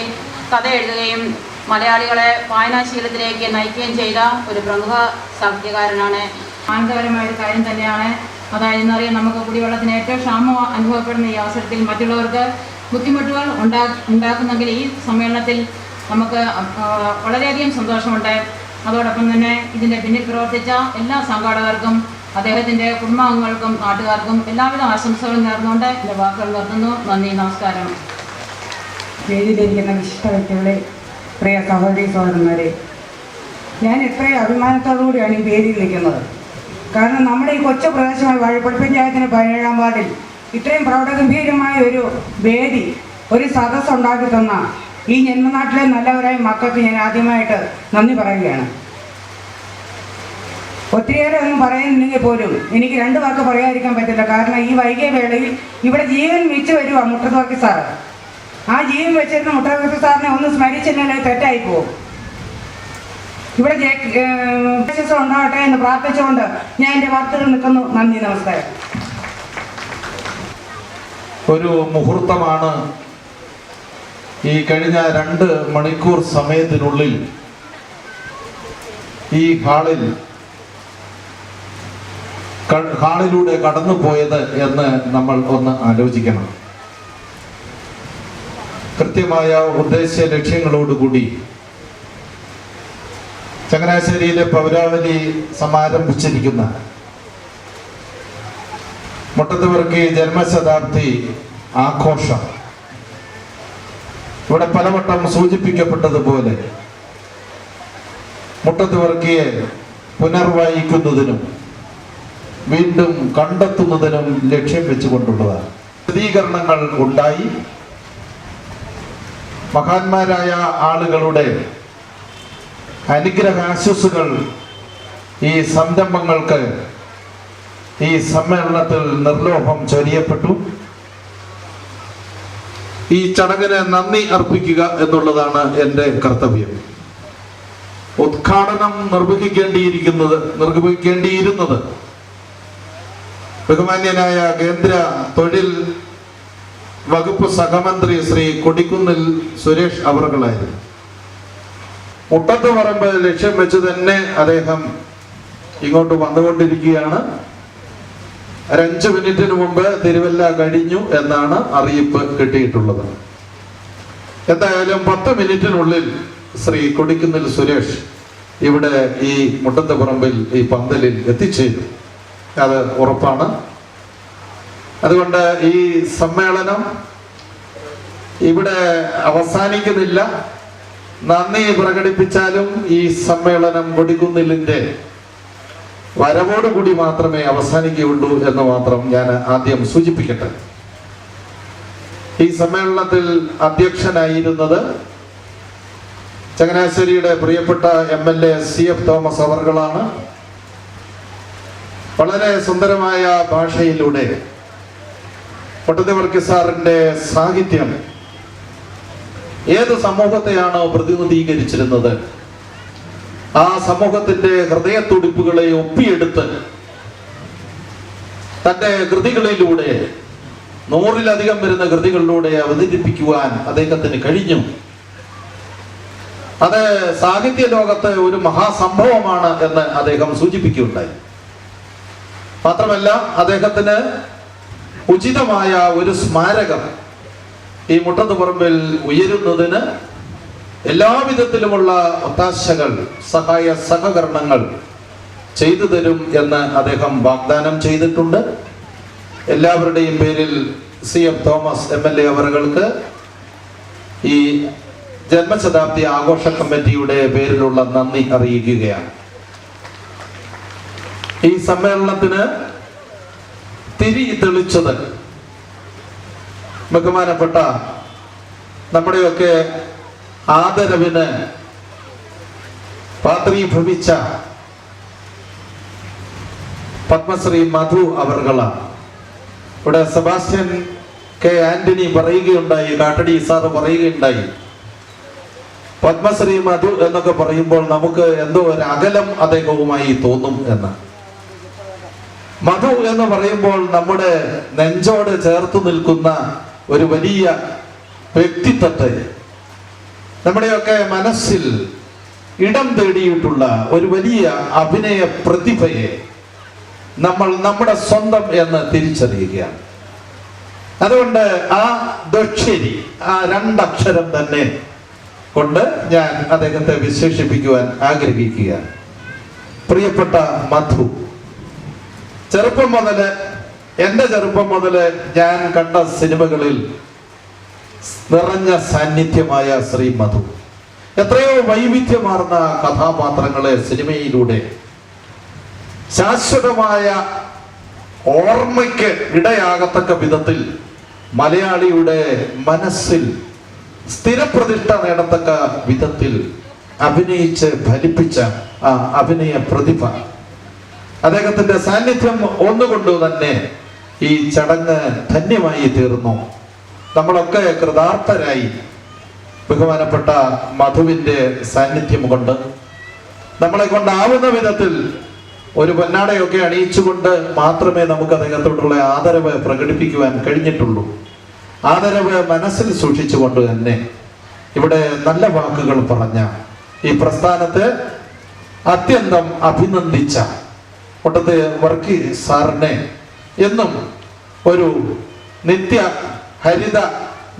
കഥ എഴുതുകയും മലയാളികളെ വായനാശീലത്തിലേക്ക് നയിക്കുകയും ചെയ്ത ഒരു പ്രമുഖ സാഹിത്യകാരനാണ്. ആനന്ദകരമായ ഒരു കാര്യം തന്നെയാണ്. അതായത് എന്നറിയാം, നമുക്ക് കുടിവെള്ളത്തിന് ഏറ്റവും ക്ഷാമം അനുഭവപ്പെടുന്ന ഈ അവസരത്തിൽ മറ്റുള്ളവർക്ക് ബുദ്ധിമുട്ടുകൾ ഉണ്ടാക്കുന്നെങ്കിൽ ഈ സമ്മേളനത്തിൽ നമുക്ക് വളരെയധികം സന്തോഷമുണ്ട്. അതോടൊപ്പം തന്നെ ഇതിൻ്റെ പിന്നിൽ പ്രവർത്തിച്ച എല്ലാ സംഘാടകർക്കും, അദ്ദേഹത്തിൻ്റെ കുടുംബാംഗങ്ങൾക്കും, നാട്ടുകാർക്കും എല്ലാവിധ ആശംസകളും നേർന്നുകൊണ്ട് എൻ്റെ വാക്കുകൾ നിർത്തുന്നു. നന്ദി, നമസ്കാരം.
വേദിയിലിരിക്കുന്ന വിശിഷ്ട വ്യക്തികളെ, പ്രിയ സഹോദരി സഹോദരന്മാരെ, ഞാൻ എത്രയും അഭിമാനത്തോടുകൂടിയാണ് ഈ വേദിയിൽ നിൽക്കുന്നത്. കാരണം നമ്മുടെ ഈ കൊച്ചു പ്രദേശമായ വാഴപ്പള്ളി പഞ്ചായത്തിന് 17-ാം വാർഡിൽ ഇത്രയും പ്രൗഢഗംഭീരമായ ഒരു വേദി, ഒരു സദസ്സ് ഉണ്ടാക്കി തന്ന ഈ ജന്മനാട്ടിലെ നല്ലവരായ മക്കൾക്ക് ഞാൻ ആദ്യമായിട്ട് നന്ദി പറയുകയാണ്. ഒത്തിരിയേറെ ഒന്നും പറയുന്നില്ലെങ്കിൽ പോലും എനിക്ക് 2 വാക്ക് പറയാതിരിക്കാൻ പറ്റില്ല. കാരണം ഈ വൈകിയ വേളയിൽ ഇവിടെ ജീവൻ വെച്ച് വരുക മുട്ടത്തുവർക്കി സാറ്. ആ ജീവൻ വെച്ചിരുന്ന മുട്ടത്തുവർക്കി സാറിനെ ഒന്ന് സ്മരിച്ചില്ലെങ്കിൽ തെറ്റായി പോകും. ഇവിടെ വിശ്വാസം ഉണ്ടാകട്ടെ എന്ന് പ്രാർത്ഥിച്ചുകൊണ്ട് ഞാൻ എൻ്റെ വാർത്തകൾ നിൽക്കുന്നു. നന്ദി, നമസ്കാരം.
ഒരു മുഹൂർത്തമാണ് ഈ കഴിഞ്ഞ 2 മണിക്കൂർ സമയത്തിനുള്ളിൽ ഈ ഹാളിലൂടെ കടന്നുപോയത് എന്ന് നമ്മൾ ഒന്ന് ആലോചിക്കണം. കൃത്യമായ ഉദ്ദേശ ലക്ഷ്യങ്ങളോടുകൂടി ചങ്ങനാശ്ശേരിയിലെ പൗരാവലി സമാരംഭിച്ചിരിക്കുന്ന മുട്ടത്തുവർക്കി ജന്മശതാബ്ദി ആഘോഷം ഇവിടെ പലവട്ടം സൂചിപ്പിക്കപ്പെട്ടതുപോലെ മുട്ടത്തുവർക്കിയെ പുനർവായിക്കുന്നതിനും വീണ്ടും കണ്ടെത്തുന്നതിനും ലക്ഷ്യം വെച്ചുകൊണ്ടുള്ളതാണ്. വിശദീകരണങ്ങൾ ഉണ്ടായി. മഹാന്മാരായ ആളുകളുടെ അനുഗ്രഹാശിസ്സുകൾ ഈ സംരംഭങ്ങൾക്ക് ഈ സമ്മേളനത്തിൽ നിർലോഭം ചൊരിയപ്പെട്ടു. ഈ ചടങ്ങിന് നന്ദി അർപ്പിക്കുക എന്നുള്ളതാണ് എൻ്റെ കർത്തവ്യം. ഉദ്ഘാടനം നിർവഹിക്കേണ്ടിയിരുന്നത് ബഹുമാന്യനായ കേന്ദ്ര തൊഴിൽ വകുപ്പ് സഹമന്ത്രി ശ്രീ കൊടിക്കുന്നിൽ സുരേഷ് അവറുകളായിരുന്നു. മുട്ടത്തുപറമ്പ് ലക്ഷ്യം വെച്ച് തന്നെ അദ്ദേഹം ഇങ്ങോട്ട് വന്നുകൊണ്ടിരിക്കുകയാണ്. 5 മിനിറ്റിന് മുമ്പ് തിരുവല്ല കഴിഞ്ഞു എന്നാണ് അറിയിപ്പ് കിട്ടിയിട്ടുള്ളത്. എന്തായാലും 10 മിനിറ്റിനുള്ളിൽ ശ്രീ കൊടിക്കുന്നിൽ സുരേഷ് ഇവിടെ ഈ മുട്ടത്തുപറമ്പിൽ ഈ പന്തലിൽ എത്തിച്ചേരും, അത് ഉറപ്പാണ്. അതുകൊണ്ട് ഈ സമ്മേളനം ഇവിടെ അവസാനിക്കുന്നില്ല. നന്ദി പ്രകടിപ്പിച്ചാലും ഈ സമ്മേളനം കൊടിക്കുന്നിലിൻ്റെ വരവോടുകൂടി മാത്രമേ അവസാനിക്കുകയുള്ളൂ എന്ന് മാത്രം ഞാൻ ആദ്യം സൂചിപ്പിക്കട്ടെ. ഈ സമ്മേളനത്തിൽ അധ്യക്ഷനായിരുന്നത് ചങ്ങനാശ്ശേരിയുടെ പ്രിയപ്പെട്ട MLA CF തോമസ് അവർകളാണ്. വളരെ സുന്ദരമായ ഭാഷയിലൂടെ മുട്ടത്തുവർക്കി സാറിൻ്റെ സാഹിത്യം ഏത് സമൂഹത്തെയാണോ പ്രതിനിധീകരിച്ചിരുന്നത് ആ സമൂഹത്തിന്റെ ഹൃദയത്തുടിപ്പുകളെ ഒപ്പിയെടുത്ത് തൻ്റെ കൃതികളിലൂടെ 100-ലധികം വരുന്ന കൃതികളിലൂടെ അവതരിപ്പിക്കുവാൻ അദ്ദേഹത്തിന് കഴിഞ്ഞു. അത് സാഹിത്യ ലോകത്ത് ഒരു മഹാസംഭവമാണ് എന്ന് അദ്ദേഹം സൂചിപ്പിക്കുകയുണ്ടായി. മാത്രമല്ല അദ്ദേഹത്തിന് ഉചിതമായ ഒരു സ്മാരകം ഈ മുട്ടത്തുപറമ്പിൽ ഉയരുന്നതിന് എല്ലാവിധത്തിലുമുള്ള ഒത്താശകൾ, സഹായ സഹകരണങ്ങൾ ചെയ്തു തരും എന്ന് അദ്ദേഹം വാഗ്ദാനം ചെയ്തിട്ടുണ്ട്. എല്ലാവരുടെയും പേരിൽ CF തോമസ് MLA അവർക്ക് ഈ ജന്മശതാബ്ദി ആഘോഷ കമ്മിറ്റിയുടെ പേരിലുള്ള നന്ദി അറിയിക്കുകയാണ്. ഈ സമ്മേളനത്തിന് തിരി തെളിച്ചത് ബഹുമാനപ്പെട്ട നമ്മുടെയൊക്കെ ആദരവിന് പാത്രീഭവിച്ച പത്മശ്രീ മധു അവർകളാണ്. ഇവിടെ സെബാസ്റ്റ്യൻ K. ആന്റണി പറയുകയുണ്ടായി, കാട്ടടി സാറ് പറയുകയുണ്ടായി, പത്മശ്രീ മധു എന്നൊക്കെ പറയുമ്പോൾ നമുക്ക് എന്തോ ഒരു അകലം അദ്ദേഹവുമായി തോന്നും എന്ന്. മധു എന്ന് പറയുമ്പോൾ നമ്മുടെ നെഞ്ചോട് ചേർത്ത് നിൽക്കുന്ന ഒരു വലിയ വ്യക്തിത്വത്തെ, നമ്മുടെയൊക്കെ മനസ്സിൽ ഇടം തേടിയിട്ടുള്ള ഒരു വലിയ അഭിനയ പ്രതിഭയെ നമ്മൾ നമ്മുടെ സ്വന്തം എന്ന് തിരിച്ചറിയുകയാണ്. അതുകൊണ്ട് ആ ദക്ഷരി, ആ 2 അക്ഷരം തന്നെ കൊണ്ട് ഞാൻ അദ്ദേഹത്തെ വിശേഷിപ്പിക്കുവാൻ ആഗ്രഹിക്കുകയാണ്. പ്രിയപ്പെട്ട മധു, ചെറുപ്പം മുതല്, എൻ്റെ ചെറുപ്പം മുതല് ഞാൻ കണ്ട സിനിമകളിൽ നിറഞ്ഞ സാന്നിധ്യമായ ശ്രീ മധു എത്രയോ വൈവിധ്യമാർന്ന കഥാപാത്രങ്ങളെ സിനിമയിലൂടെ ശാശ്വതമായ ഓർമ്മയ്ക്ക് ഇടയാകത്തക്ക വിധത്തിൽ മലയാളിയുടെ മനസ്സിൽ സ്ഥിരപ്രതിഷ്ഠ നേടത്തക്ക വിധത്തിൽ അഭിനയിച്ച് ഫലിപ്പിച്ച ആ അഭിനയ പ്രതിഭ, അദ്ദേഹത്തിന്റെ സാന്നിധ്യം ഒന്നുകൊണ്ട് തന്നെ ഈ ചടങ്ങ് ധന്യമായി തീർന്നു. നമ്മളൊക്കെ കൃതാർത്ഥരായി. ബഹുമാനപ്പെട്ട മധുവിന്റെ സാന്നിധ്യം കൊണ്ട് നമ്മളെ കൊണ്ടാവുന്ന വിധത്തിൽ ഒരു പൊന്നാടയൊക്കെ അണിയിച്ചുകൊണ്ട് മാത്രമേ നമുക്ക് അദ്ദേഹത്തോടുള്ള ആദരവ് പ്രകടിപ്പിക്കുവാൻ കഴിഞ്ഞിട്ടുള്ളൂ. ആദരവ് മനസ്സിൽ സൂക്ഷിച്ചുകൊണ്ട് തന്നെ ഇവിടെ നല്ല വാക്കുകൾ പറഞ്ഞ ഈ പ്രസ്ഥാനത്തെ അത്യന്തം അഭിനന്ദിച്ച ഒട്ടത്തെ വർക്കി സാറിനെ എന്നും ഒരു നിത്യ ഹരിത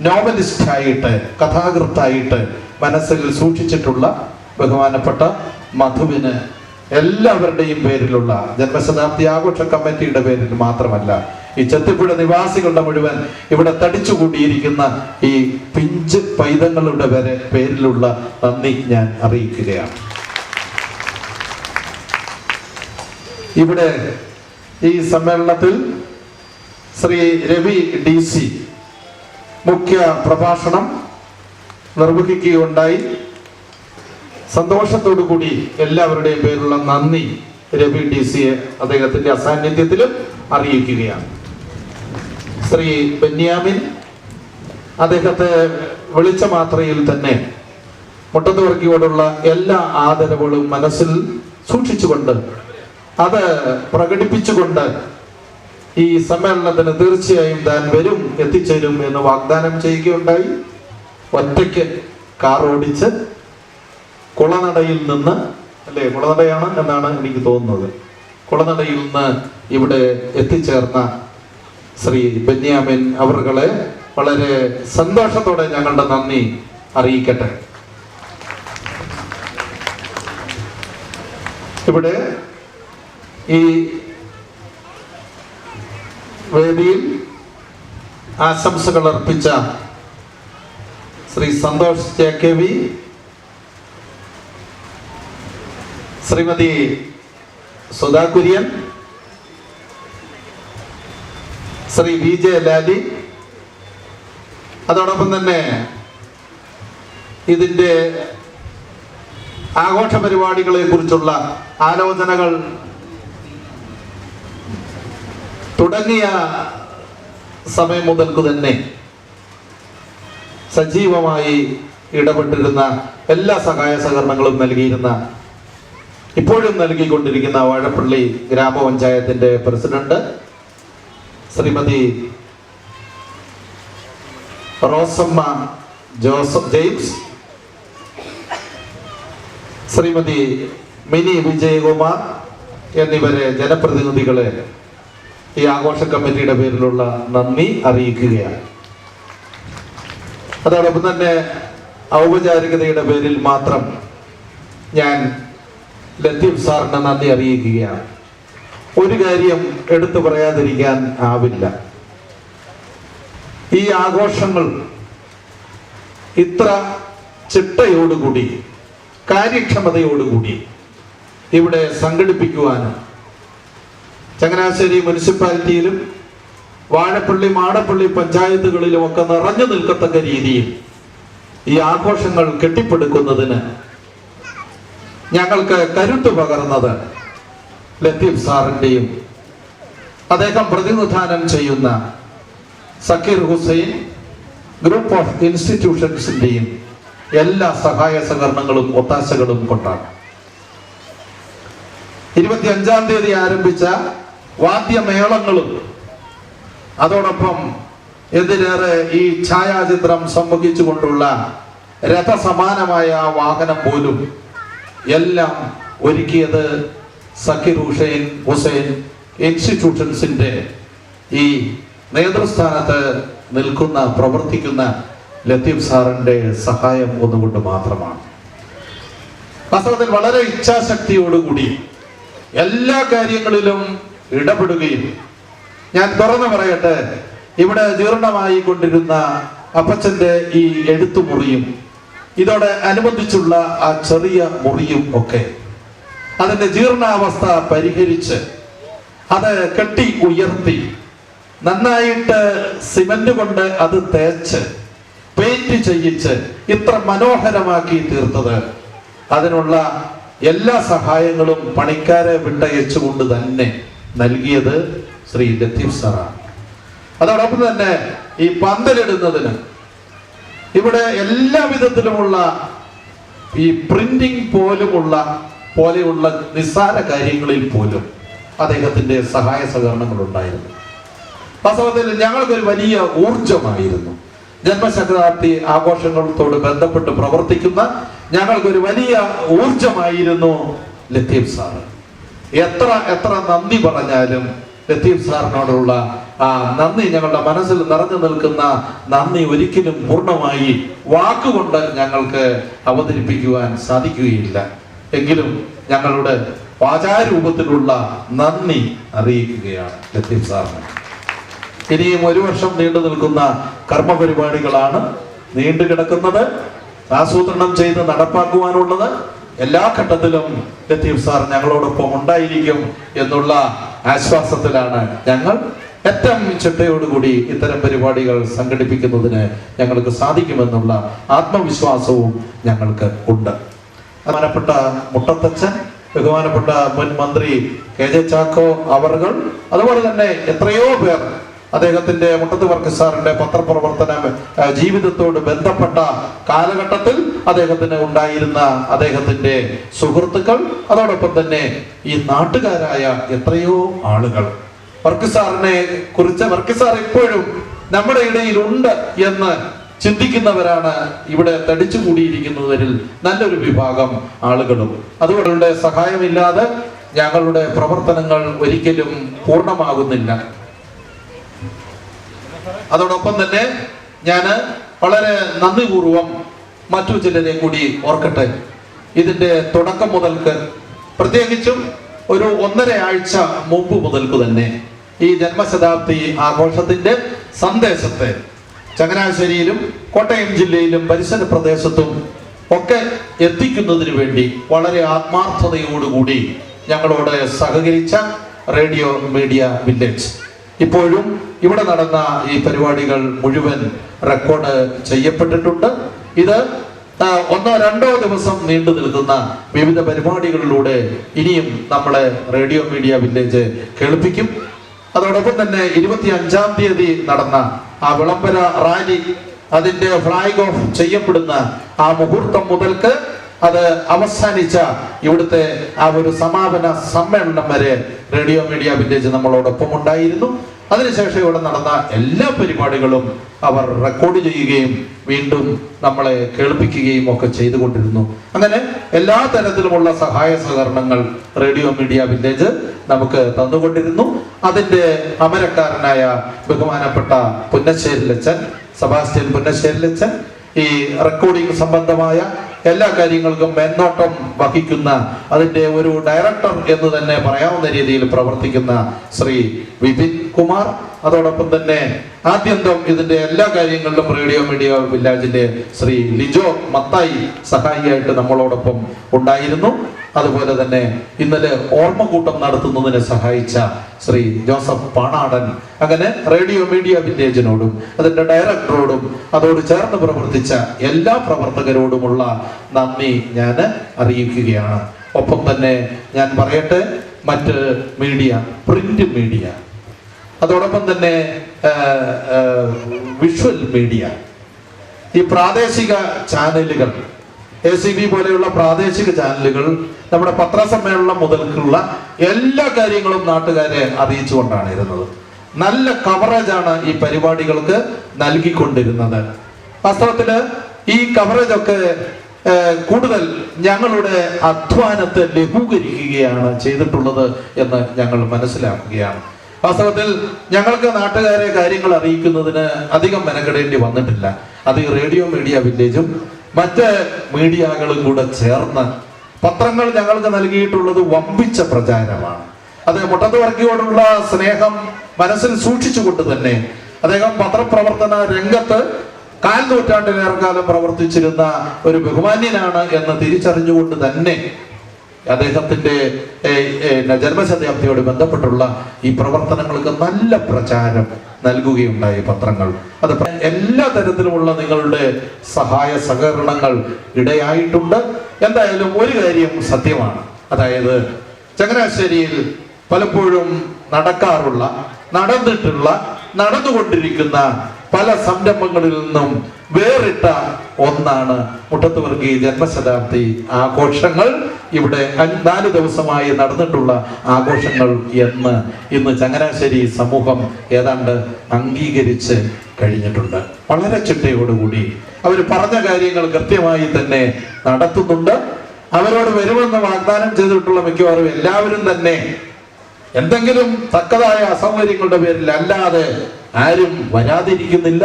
നോവലിസ്റ്റായിട്ട്, കഥാകൃത്തായിട്ട് മനസ്സിൽ സൂക്ഷിച്ചിട്ടുള്ള ബഹുമാനപ്പെട്ട മധുവിന് എല്ലാവരുടെയും പേരിലുള്ള ജന്മശതാബ്ദി ആഘോഷ കമ്മിറ്റിയുടെ പേരിൽ മാത്രമല്ല, ഈ ചെത്തിപ്പുഴ നിവാസികളുടെ മുഴുവൻ ഇവിടെ തടിച്ചുകൂടിയിരിക്കുന്ന ഈ പിഞ്ച് പൈതങ്ങളുടെ വരെ പേരിലുള്ള നന്ദി ഞാൻ അറിയിക്കുകയാണ്. ഇവിടെ ഈ സമ്മേളനത്തിൽ ശ്രീ രവി DC മുഖ്യ പ്രഭാഷണം നിർവഹിക്കുകയുണ്ടായി. സന്തോഷത്തോടു കൂടി എല്ലാവരുടെയും പേരിലുള്ള നന്ദി രവി DC-യെ അദ്ദേഹത്തിന്റെ അസാന്നിധ്യത്തിലും അറിയിക്കുകയാണ്. ശ്രീ ബെന്യാമിൻ അദ്ദേഹത്തെ വിളിച്ച മാത്രയിൽ തന്നെ മുട്ടത്തുവർക്കിയോടുള്ള എല്ലാ ആദരവുകളും മനസ്സിൽ സൂക്ഷിച്ചുകൊണ്ട് അത് പ്രകടിപ്പിച്ചുകൊണ്ട് ഈ സമ്മേളനത്തിന് തീർച്ചയായും താൻ വരും, എത്തിച്ചേരും എന്ന് വാഗ്ദാനം ചെയ്യുകയുണ്ടായി. ഒറ്റയ്ക്ക് കാർ ഓടിച്ച് കുളനടയിൽ നിന്ന്, അല്ലേ, കുളനടയാണ് എന്നാണ് എനിക്ക് തോന്നുന്നത്, കുളനടയിൽ നിന്ന് ഇവിടെ എത്തിച്ചേർന്ന ശ്രീ ബെന്യാമിൻ അവറുകളെ വളരെ സന്തോഷത്തോടെ ഞങ്ങളുടെ നന്ദി അറിയിക്കട്ടെ. ഇവിടെ ഈ വേദിയിൽ ആശംസകൾ അർപ്പിച്ച ശ്രീ സന്തോഷ് JKV, ശ്രീമതി സുധാ കുര്യൻ, ശ്രീ VJ ലാലി, അതോടൊപ്പം തന്നെ ഇതിൻ്റെ ആഘോഷ പരിപാടികളെ കുറിച്ചുള്ള ആലോചനകൾ തുടങ്ങിയ സമയം മുതൽക്ക് തന്നെ സജീവമായി ഇടപെട്ടിരുന്ന, എല്ലാ സഹായ സഹകരണങ്ങളും നൽകിയിരുന്ന, ഇപ്പോഴും നൽകിക്കൊണ്ടിരിക്കുന്ന വാഴപ്പള്ളി ഗ്രാമപഞ്ചായത്തിന്റെ president Shrimati Rosamma James, Shrimati mini Vijayakumar എന്നിവരെ ജനപ്രതിനിധികളെ ഈ ആഘോഷ കമ്മിറ്റിയുടെ പേരിലുള്ള നന്ദി അറിയിക്കുകയാണ്. അതോടൊപ്പം തന്നെ ഔപചാരികതയുടെ പേരിൽ മാത്രം ഞാൻ ലത്തീഫ് സാറിന് നന്ദി അറിയിക്കുകയാണ്. ഒരു കാര്യം എടുത്തു പറയാതിരിക്കാൻ ആവില്ല. ഈ ആഘോഷങ്ങൾ ഇത്ര ചിട്ടയോടുകൂടി, കാര്യക്ഷമതയോടുകൂടി ഇവിടെ സംഘടിപ്പിക്കുവാനും ചങ്ങനാശ്ശേരി മുനിസിപ്പാലിറ്റിയിലും വാഴപ്പള്ളി മാടപ്പള്ളി പഞ്ചായത്തുകളിലും ഒക്കെ നിറഞ്ഞു നിൽക്കത്തക്ക രീതിയിൽ ഈ ആഘോഷങ്ങൾ കെട്ടിപ്പടുക്കുന്നതിന് ഞങ്ങൾക്ക് കരുത്ത് പകർന്നത് ലത്തീഫ് സാറിൻ്റെയും അദ്ദേഹം പ്രതിനിധാനം ചെയ്യുന്ന സക്കീർ ഹുസൈൻ ഗ്രൂപ്പ് ഓഫ് ഇൻസ്റ്റിറ്റ്യൂഷൻസിൻ്റെയും എല്ലാ സഹായ സഹകരണങ്ങളും ഒത്താശകളും കൊണ്ടാണ്. 25-ാം തീയതി ആരംഭിച്ച വാദ്യമേളങ്ങളും അതോടൊപ്പം എന്തിനേറെ ഈ ഛായാചിത്രം സംവഹിച്ചുകൊണ്ടുള്ള രഥസമാനമായ വാഹനം പോലും എല്ലാം ഒരുക്കിയത് സക്കീർ ഹുസൈൻ ഇൻസ്റ്റിറ്റ്യൂഷൻസിന്റെ ഈ നേതൃസ്ഥാനത്ത് നിൽക്കുന്ന, പ്രവർത്തിക്കുന്ന ലത്തീഫ് സാറിന്റെ സഹായം ഒന്നുകൊണ്ട് മാത്രമാണ്. വാസ്തവത്തിൽ വളരെ ഇച്ഛാശക്തിയോടുകൂടി എല്ലാ കാര്യങ്ങളിലും ഇടപെടുകയും, ഞാൻ തുറന്നു പറയട്ടെ, ഇവിടെ ജീർണമായി കൊണ്ടിരുന്ന അപ്പച്ചന്റെ ഈ എഴുത്തുമുറിയും ഇതോടെ അനുബന്ധിച്ചുള്ള ആ ചെറിയ മുറിയും ഒക്കെ അതിന്റെ ജീർണാവസ്ഥ പരിഹരിച്ച് അത് കെട്ടി ഉയർത്തി നന്നായിട്ട് സിമന്റ് കൊണ്ട് അത് തേച്ച് പെയിന്റ് ചെയ്യിച്ച് ഇത്ര മനോഹരമാക്കി തീർത്തത്, അതിനുള്ള എല്ലാ സഹായങ്ങളും പണിക്കാരെ വിട്ടയച്ചുകൊണ്ട് തന്നെ നൽകിയത് ശ്രീ ലത്തീഫ് സാറാണ്. അതോടൊപ്പം തന്നെ ഈ പന്തലിടുന്നതിന് ഇവിടെ എല്ലാ വിധത്തിലുമുള്ള ഈ പ്രിന്റിംഗ് പോലെയുള്ള നിസ്സാര കാര്യങ്ങളിൽ പോലും അദ്ദേഹത്തിന്റെ സഹായ സഹകരണങ്ങൾ ഉണ്ടായിരുന്നു. വാസ്തവത്തിൽ ഞങ്ങൾക്കൊരു വലിയ ഊർജമായിരുന്നു ജന്മശതാബ്ദി ആഘോഷങ്ങളോട് ബന്ധപ്പെട്ട് പ്രവർത്തിക്കുന്ന ഞങ്ങൾക്കൊരു വലിയ ഊർജമായിരുന്നു ലത്തീഫ് സാറ്. എത്ര നന്ദി പറഞ്ഞാലും ലത്തീഫ് സാറിനോടുള്ള ആ നന്ദി, ഞങ്ങളുടെ മനസ്സിൽ നിറഞ്ഞു നിൽക്കുന്ന നന്ദി ഒരിക്കലും പൂർണ്ണമായി വാക്കുകൊണ്ട് ഞങ്ങൾക്ക് അവതരിപ്പിക്കുവാൻ സാധിക്കുകയില്ല. എങ്കിലും ഞങ്ങളുടെ വാചാരൂപത്തിലുള്ള നന്ദി അറിയിക്കുകയാണ് ലത്തീഫ് സാറിന്. ഇനിയും 1 വർഷം നീണ്ടു നിൽക്കുന്ന കർമ്മപരിപാടികളാണ് നീണ്ടു കിടക്കുന്നത്. ആസൂത്രണം ചെയ്ത് നടപ്പാക്കുവാനുള്ളത്. എല്ലാ ഘട്ടത്തിലും ലത്തീഫ് സാർ ഞങ്ങളോടൊപ്പം ഉണ്ടായിരിക്കും എന്നുള്ള ആശ്വാസത്തിലാണ് ഞങ്ങൾ. ഏറ്റവും ചിട്ടയോടുകൂടി ഇത്തരം പരിപാടികൾ സംഘടിപ്പിക്കുന്നതിന് ഞങ്ങൾക്ക് സാധിക്കുമെന്നുള്ള ആത്മവിശ്വാസവും ഞങ്ങൾക്ക് ഉണ്ട്. ബഹുമാനപ്പെട്ട മുട്ടത്തച്ഛൻ, ബഹുമാനപ്പെട്ട മുൻ മന്ത്രി KJ ചാക്കോ അവർകൾ, അതുപോലെ തന്നെ എത്രയോ പേർ അദ്ദേഹത്തിന്റെ മുട്ടത്ത് വർഗീസ് സാറിന്റെ പത്രപ്രവർത്തന ജീവിതത്തോട് ബന്ധപ്പെട്ട കാലഘട്ടത്തിൽ അദ്ദേഹത്തിന് ഉണ്ടായിരുന്ന അദ്ദേഹത്തിന്റെ സുഹൃത്തുക്കൾ, അതോടൊപ്പം തന്നെ ഈ നാട്ടുകാരായ എത്രയോ ആളുകൾ വർഗീസ് സാറിനെ കുറിച്ച്, വർഗീസ് സാർ ഇപ്പോഴും നമ്മുടെ ഇടയിൽ ഉണ്ട് എന്ന് ചിന്തിക്കുന്നവരാണ് ഇവിടെ തടിച്ചുകൂടിയിരിക്കുന്നവരിൽ നല്ലൊരു വിഭാഗം ആളുകളും. അതുകൊണ്ട് സഹായമില്ലാതെ ഞങ്ങളുടെ പ്രവർത്തനങ്ങൾ ഒരിക്കലും പൂർണ്ണമാകുന്നില്ല. അതോടൊപ്പം തന്നെ ഞാൻ വളരെ നന്ദിപൂർവം മറ്റു ചിലരെ കൂടി ഓർക്കട്ടെ. ഇതിന്റെ തുടക്കം മുതൽക്ക്, പ്രത്യേകിച്ചും ഒരു 1.5 ആഴ്ച മുമ്പ് മുതൽക്ക് തന്നെ ഈ ജന്മശതാബ്ദി ആഘോഷത്തിന്റെ സന്ദേശത്തെ ചങ്ങനാശ്ശേരിയിലും കോട്ടയം ജില്ലയിലും പരിസര പ്രദേശത്തും ഒക്കെ എത്തിക്കുന്നതിന് വേണ്ടി വളരെ ആത്മാർത്ഥതയോടുകൂടി ഞങ്ങളോട് സഹകരിച്ച റേഡിയോ മീഡിയ വില്ലേജ്, ഇപ്പോഴും ഇവിടെ നടന്ന ഈ പരിപാടികൾ മുഴുവൻ റെക്കോർഡ് ചെയ്യപ്പെട്ടിട്ടുണ്ട്. ഇത് 1-2 ദിവസം നീണ്ടു നിൽക്കുന്ന വിവിധ പരിപാടികളിലൂടെ ഇനിയും നമ്മളെ റേഡിയോ മീഡിയ വില്ലേജ് കേൾപ്പിക്കും. അതോടൊപ്പം തന്നെ 25-ാം തീയതി നടന്ന ആ വിളംബര റാലി, അതിന്റെ ഫ്ലാഗ് ഓഫ് ചെയ്യപ്പെടുന്ന ആ മുഹൂർത്തം മുതൽക്ക് അത് അവസാനിച്ച ഇവിടുത്തെ ആ ഒരു സമാപന സമ്മേളനം വരെ റേഡിയോ മീഡിയ വില്ലേജ് നമ്മളോടൊപ്പം ഉണ്ടായിരുന്നു. അതിനുശേഷം ഇവിടെ നടന്ന എല്ലാ പരിപാടികളും അവർ റെക്കോർഡ് ചെയ്യുകയും വീണ്ടും നമ്മളെ കേൾപ്പിക്കുകയും ഒക്കെ ചെയ്തുകൊണ്ടിരുന്നു. അങ്ങനെ എല്ലാ തരത്തിലുമുള്ള സഹായ സഹകരണങ്ങൾ റേഡിയോ മീഡിയ വില്ലേജ് നമുക്ക് തന്നുകൊണ്ടിരുന്നു. അതിന്റെ അമരക്കാരനായ ബഹുമാനപ്പെട്ട പുന്നശ്ശേരിലച്ചൻ, സെബാസ്റ്റ്യൻ പുന്നശ്ശേരിലച്ചൻ, ഈ റെക്കോർഡിംഗ് സംബന്ധമായ എല്ലാ കാര്യങ്ങൾക്കും മേൽനോട്ടം വഹിക്കുന്ന, അതിന്റെ ഒരു ഡയറക്ടർ എന്ന് തന്നെ പറയാവുന്ന രീതിയിൽ പ്രവർത്തിക്കുന്ന ശ്രീ വിപിൻ കുമാർ, അതോടൊപ്പം തന്നെ ആദ്യന്തം ഇതിന്റെ എല്ലാ കാര്യങ്ങളിലും റേഡിയോ മീഡിയ വില്ലേജിന്റെ ശ്രീ ലിജോ മത്തായി സഹായിയായിട്ട് നമ്മളോടൊപ്പം ഉണ്ടായിരുന്നു. അതുപോലെ തന്നെ ഇന്നലെ ഓർമ്മക്കൂട്ടം നടത്തുന്നതിന് സഹായിച്ച ശ്രീ ജോസഫ് പാണാടൻ, അങ്ങനെ റേഡിയോ മീഡിയ വില്ലേജിനോടും അതിന്റെ ഡയറക്ടറോടും അതോട് ചേർന്ന് പ്രവർത്തിച്ച എല്ലാ പ്രവർത്തകരോടുമുള്ള നന്ദി ഞാൻ അറിയിക്കുകയാണ്. ഒപ്പം തന്നെ ഞാൻ പറയട്ടെ, മറ്റ് മീഡിയ, പ്രിന്റ് മീഡിയ, അതോടൊപ്പം തന്നെ വിഷ്വൽ മീഡിയ, ഈ പ്രാദേശിക ചാനലുകൾ, ACB പോലെയുള്ള പ്രാദേശിക ചാനലുകൾ നമ്മുടെ പത്രസമ്മേളനം മുതൽക്കുള്ള എല്ലാ കാര്യങ്ങളും നാട്ടുകാരെ അറിയിച്ചുകൊണ്ടാണ് ഇരുന്നത്. നല്ല കവറേജാണ് ഈ പരിപാടികൾക്ക് നൽകിക്കൊണ്ടിരുന്നത്. വാസ്തവത്തില് ഈ കവറേജ് ഒക്കെ കൂടുതൽ ഞങ്ങളുടെ അധ്വാനത്തെ ലഘൂകരിക്കുകയാണ് ചെയ്തിട്ടുള്ളത് എന്ന് ഞങ്ങൾ മനസ്സിലാക്കുകയാണ്. വാസ്തവത്തിൽ ഞങ്ങൾക്ക് നാട്ടുകാരെ കാര്യങ്ങൾ അറിയിക്കുന്നതിന് അധികം മെനക്കെടേണ്ടി വന്നിട്ടില്ല. അത് ഈ റേഡിയോ മീഡിയ വില്ലേജും മറ്റ് മീഡിയകളും കൂടെ ചേർന്ന് പത്രങ്ങൾ ഞങ്ങൾക്ക് നൽകിയിട്ടുള്ളത് വമ്പിച്ച പ്രചാരമാണ്. അത് മുട്ടത്ത് വർഗിയോടുള്ള സ്നേഹം മനസ്സിൽ സൂക്ഷിച്ചുകൊണ്ട് തന്നെ അദ്ദേഹം പത്രപ്രവർത്തന രംഗത്ത് 4 നൂറ്റാണ്ടിലേറെ കാലം പ്രവർത്തിച്ചിരുന്ന ഒരു ബഹുമാന്യനാണ് എന്ന് തിരിച്ചറിഞ്ഞുകൊണ്ട് തന്നെ അദ്ദേഹത്തിന്റെ ജന്മശതാബ്ദിയോട് ബന്ധപ്പെട്ടുള്ള ഈ പ്രവർത്തനങ്ങൾക്ക് നല്ല പ്രചാരം നൽകുകയുണ്ടായി പത്രങ്ങൾ. അത് എല്ലാ തരത്തിലുമുള്ള നിങ്ങളുടെ സഹായ സഹകരണങ്ങൾ ഇടയായിട്ടുണ്ട്. എന്തായാലും ഒരു കാര്യം സത്യമാണ്, അതായത് ചങ്ങനാശ്ശേരിയിൽ പലപ്പോഴും നടന്നുകൊണ്ടിരിക്കുന്ന പല സംരംഭങ്ങളിൽ നിന്നും വേറിട്ട ഒന്നാണ് മുട്ടത്ത് വർഗീയ ജന്മശതാബ്ദി ആഘോഷങ്ങൾ. ഇവിടെ 4 ദിവസമായി നടന്നിട്ടുള്ള ആഘോഷങ്ങൾ എന്ന് ഇന്ന് ചങ്ങനാശ്ശേരി സമൂഹം ഏതാണ്ട് അംഗീകരിച്ച് കഴിഞ്ഞിട്ടുണ്ട്. വളരെ ചിട്ടയോടുകൂടി അവർ പറഞ്ഞ കാര്യങ്ങൾ കൃത്യമായി തന്നെ നടത്തുന്നുണ്ട്. അവരോട് വരുമെന്ന് വാഗ്ദാനം ചെയ്തിട്ടുള്ള മിക്കവാറും എല്ലാവരും തന്നെ എന്തെങ്കിലും തക്കതായ അസൗകര്യങ്ങളുടെ പേരിൽ അല്ലാതെ ആരും വരാതിരിക്കുന്നില്ല.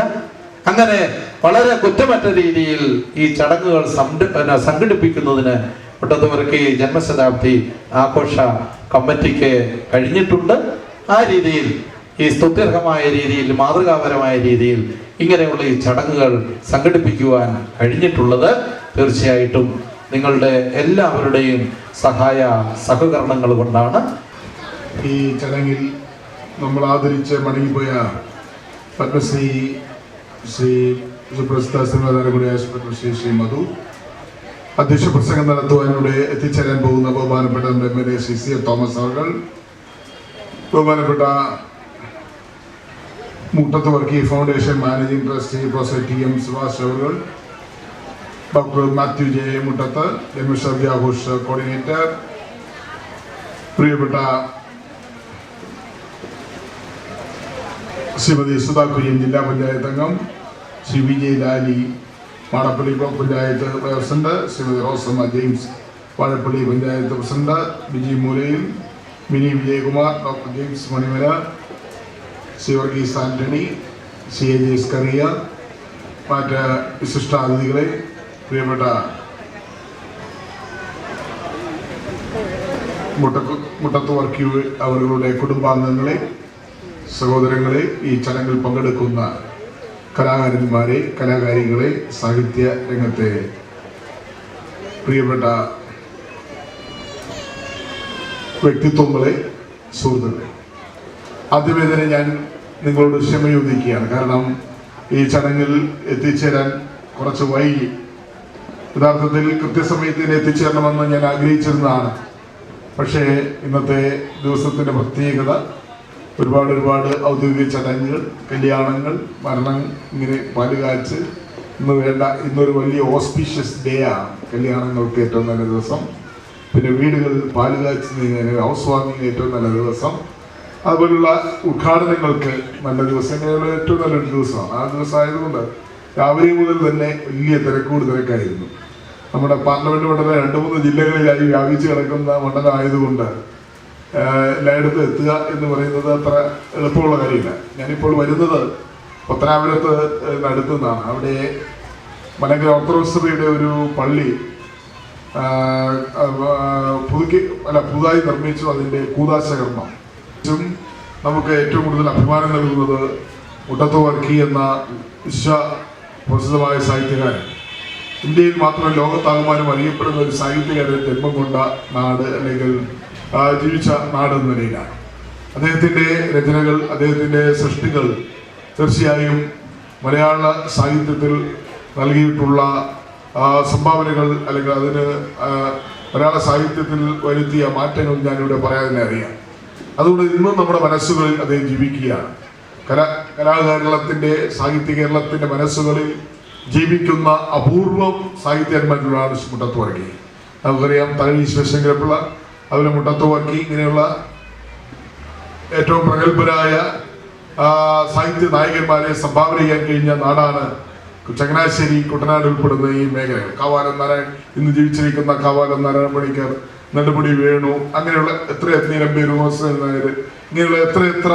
അങ്ങനെ വളരെ കുറ്റമറ്റ രീതിയിൽ ഈ ചടങ്ങുകൾ സംഘടിപ്പിക്കുന്നതിന് മുട്ടത്ത് വർഗീയ ജന്മശതാബ്ദി ആഘോഷ കമ്മിറ്റിക്ക് കഴിഞ്ഞിട്ടുണ്ട്. ആ രീതിയിൽ ഈ സ്തുത്യർഹമായ രീതിയിൽ, മാതൃകാപരമായ രീതിയിൽ ഇങ്ങനെയുള്ള ഈ ചടങ്ങുകൾ സംഘടിപ്പിക്കുവാൻ കഴിഞ്ഞിട്ടുള്ളത് തീർച്ചയായിട്ടും നിങ്ങളുടെ എല്ലാവരുടെയും സഹായ സഹകരണങ്ങൾ കൊണ്ടാണ്.
ഈ ചടങ്ങിൽ നമ്മൾ ആദരിച്ച് മടങ്ങിപ്പോയ പത്മശ്രീ ശ്രീ സുപ്രസിദ്ധ സിനിമാതാരകൂടിയായ പത്മശ്രീ ശ്രീ മധു അധ്യക്ഷ പ്രസംഗം നടത്തുവാനിവിടെ എത്തിച്ചേരാൻ പോകുന്ന ബഹുമാനപ്പെട്ട നമ്മുടെ MLA ശ്രീ CA തോമസ് അവർ, ബഹുമാനപ്പെട്ട Muttathu Varkey foundation managing trustee professor TM Subhash അവർ, ഡോക്ടർ മാത്യു J മുട്ടത്ത് ജന്മശതാബ്ദി കോർഡിനേറ്റർ, പ്രിയപ്പെട്ട ശ്രീമതി സുധാ കുര്യൻ ജില്ലാ പഞ്ചായത്ത് അംഗം, Shri Vijay Lali Madappally block panchayat president, Shrimati Rosamma James Vazhappally panchayat president, Biji Moolayil, Mini Vijayakumar, doctor James Manimala, Shri Varghese Antony, Shri AJ Scaria, മറ്റ് വിശിഷ്ടാതിഥികളെ, പ്രിയപ്പെട്ട മുട്ടത്ത് വർഗീയ അവരുടെ കുടുംബാംഗങ്ങളെ, സഹോദരങ്ങളെ, ഈ ചടങ്ങിൽ പങ്കെടുക്കുന്ന കലാകാരന്മാരെ, കലാകാരികളെ, സാഹിത്യ രംഗത്തെ പ്രിയപ്പെട്ട വ്യക്തിത്വങ്ങളെ, സുഹൃത്തുക്കളെ, ആദ്യമേ തന്നെ ഞാൻ നിങ്ങളോട് ക്ഷമയോദിക്കുകയാണ്. കാരണം ഈ ചടങ്ങിൽ എത്തിച്ചേരാൻ കുറച്ച് വൈകി. യഥാർത്ഥത്തിൽ കൃത്യസമയത്തിന് എത്തിച്ചേരണമെന്ന് ഞാൻ ആഗ്രഹിച്ചിരുന്നതാണ്. പക്ഷേ ഇന്നത്തെ ദിവസത്തിൻ്റെ പ്രത്യേകത ഒരുപാട് ഔദ്യോഗിക ചടങ്ങുകൾ, കല്യാണങ്ങൾ, മരണം, ഇങ്ങനെ പാലുകാച്ച് ഇന്നൊരു വലിയ ഓസ്പീഷ്യസ് ഡേ ആണ്. കല്യാണങ്ങൾക്ക് ഏറ്റവും നല്ല ദിവസം, പിന്നെ വീടുകളിൽ പാലുകാച്ചുന്നതിന് ഹൗസ് വാമിങ്ങിന് ഏറ്റവും നല്ല ദിവസം, അതുപോലുള്ള ഉദ്ഘാടനങ്ങൾക്ക് നല്ല ദിവസം, ഇങ്ങനെയുള്ള ഏറ്റവും നല്ലൊരു ദിവസമാണ്. ആ ദിവസം ആയതുകൊണ്ട് രാവിലെ മുതൽ തന്നെ വലിയ തിരക്കായിരുന്നു. നമ്മുടെ പാർലമെന്റ് മണ്ഡലം 2-3 ജില്ലകളിലായി വ്യാപിച്ചു കിടക്കുന്ന മണ്ഡലമായതുകൊണ്ട് എല്ലായിടത്തും എത്തുക എന്ന് പറയുന്നത് അത്ര എളുപ്പമുള്ള കാര്യമില്ല. ഞാനിപ്പോൾ വരുന്നത് പത്തനാപുരത്ത് അടുത്തു നിന്നാണ്. അവിടെ മലങ്കര ഓർത്തഡോക്സ് സഭയുടെ ഒരു പള്ളി പുതുതായി നിർമ്മിച്ചു. അതിൻ്റെ കൂദാശകർമ്മം നമുക്ക് ഏറ്റവും കൂടുതൽ അഭിമാനം നൽകുന്നത് മുട്ടത്ത് വർഗീയ എന്ന വിശ്വപ്രസിദ്ധമായ സാഹിത്യകാരൻ, ഇന്ത്യയിൽ മാത്രം ലോകത്താകമാനം അറിയപ്പെടുന്ന ഒരു സാഹിത്യകാരൻ ജന്മം കൊണ്ട നാട്, അല്ലെങ്കിൽ ജീവിച്ച നാടെന്ന നിലയിലാണ്. അദ്ദേഹത്തിൻ്റെ രചനകൾ, അദ്ദേഹത്തിൻ്റെ സൃഷ്ടികൾ തീർച്ചയായും മലയാള സാഹിത്യത്തിൽ നൽകിയിട്ടുള്ള സംഭാവനകൾ, അല്ലെങ്കിൽ അതിന് മലയാള സാഹിത്യത്തിൽ വരുത്തിയ മാറ്റങ്ങൾ ഞാനിവിടെ പറയാൻ തന്നെ അറിയാം. അതുകൊണ്ട് ഇന്നും നമ്മുടെ മനസ്സുകളിൽ അദ്ദേഹം ജീവിക്കുകയാണ്. കലാകേരളത്തിൻ്റെ, സാഹിത്യ കേരളത്തിൻ്റെ മനസ്സുകളിൽ ജീവിക്കുന്ന അപൂർവം സാഹിത്യന്മാരിലാണ് മുട്ടത്ത് വർഗീയ. നമുക്കറിയാം തകഴി ശിവശങ്കരപ്പിള്ള, അതുപോലെ മുട്ടത്ത് വർഗീയ, ഇങ്ങനെയുള്ള ഏറ്റവും പ്രഗത്ഭരായ സാഹിത്യ നായകന്മാരെ സംഭാവന ചെയ്യാൻ കഴിഞ്ഞ നാടാണ് ചങ്ങനാശ്ശേരി, കുട്ടനാട് ഉൾപ്പെടുന്ന ഈ മേഖലകൾ. കാവാലം നാരായണൻ, ഇന്ന് ജീവിച്ചിരിക്കുന്ന കാവാലം നാരായണ പണിക്കർ, നെടുമുടി വേണു, അങ്ങനെയുള്ള നീലമ്പേര് നായർ, ഇങ്ങനെയുള്ള എത്ര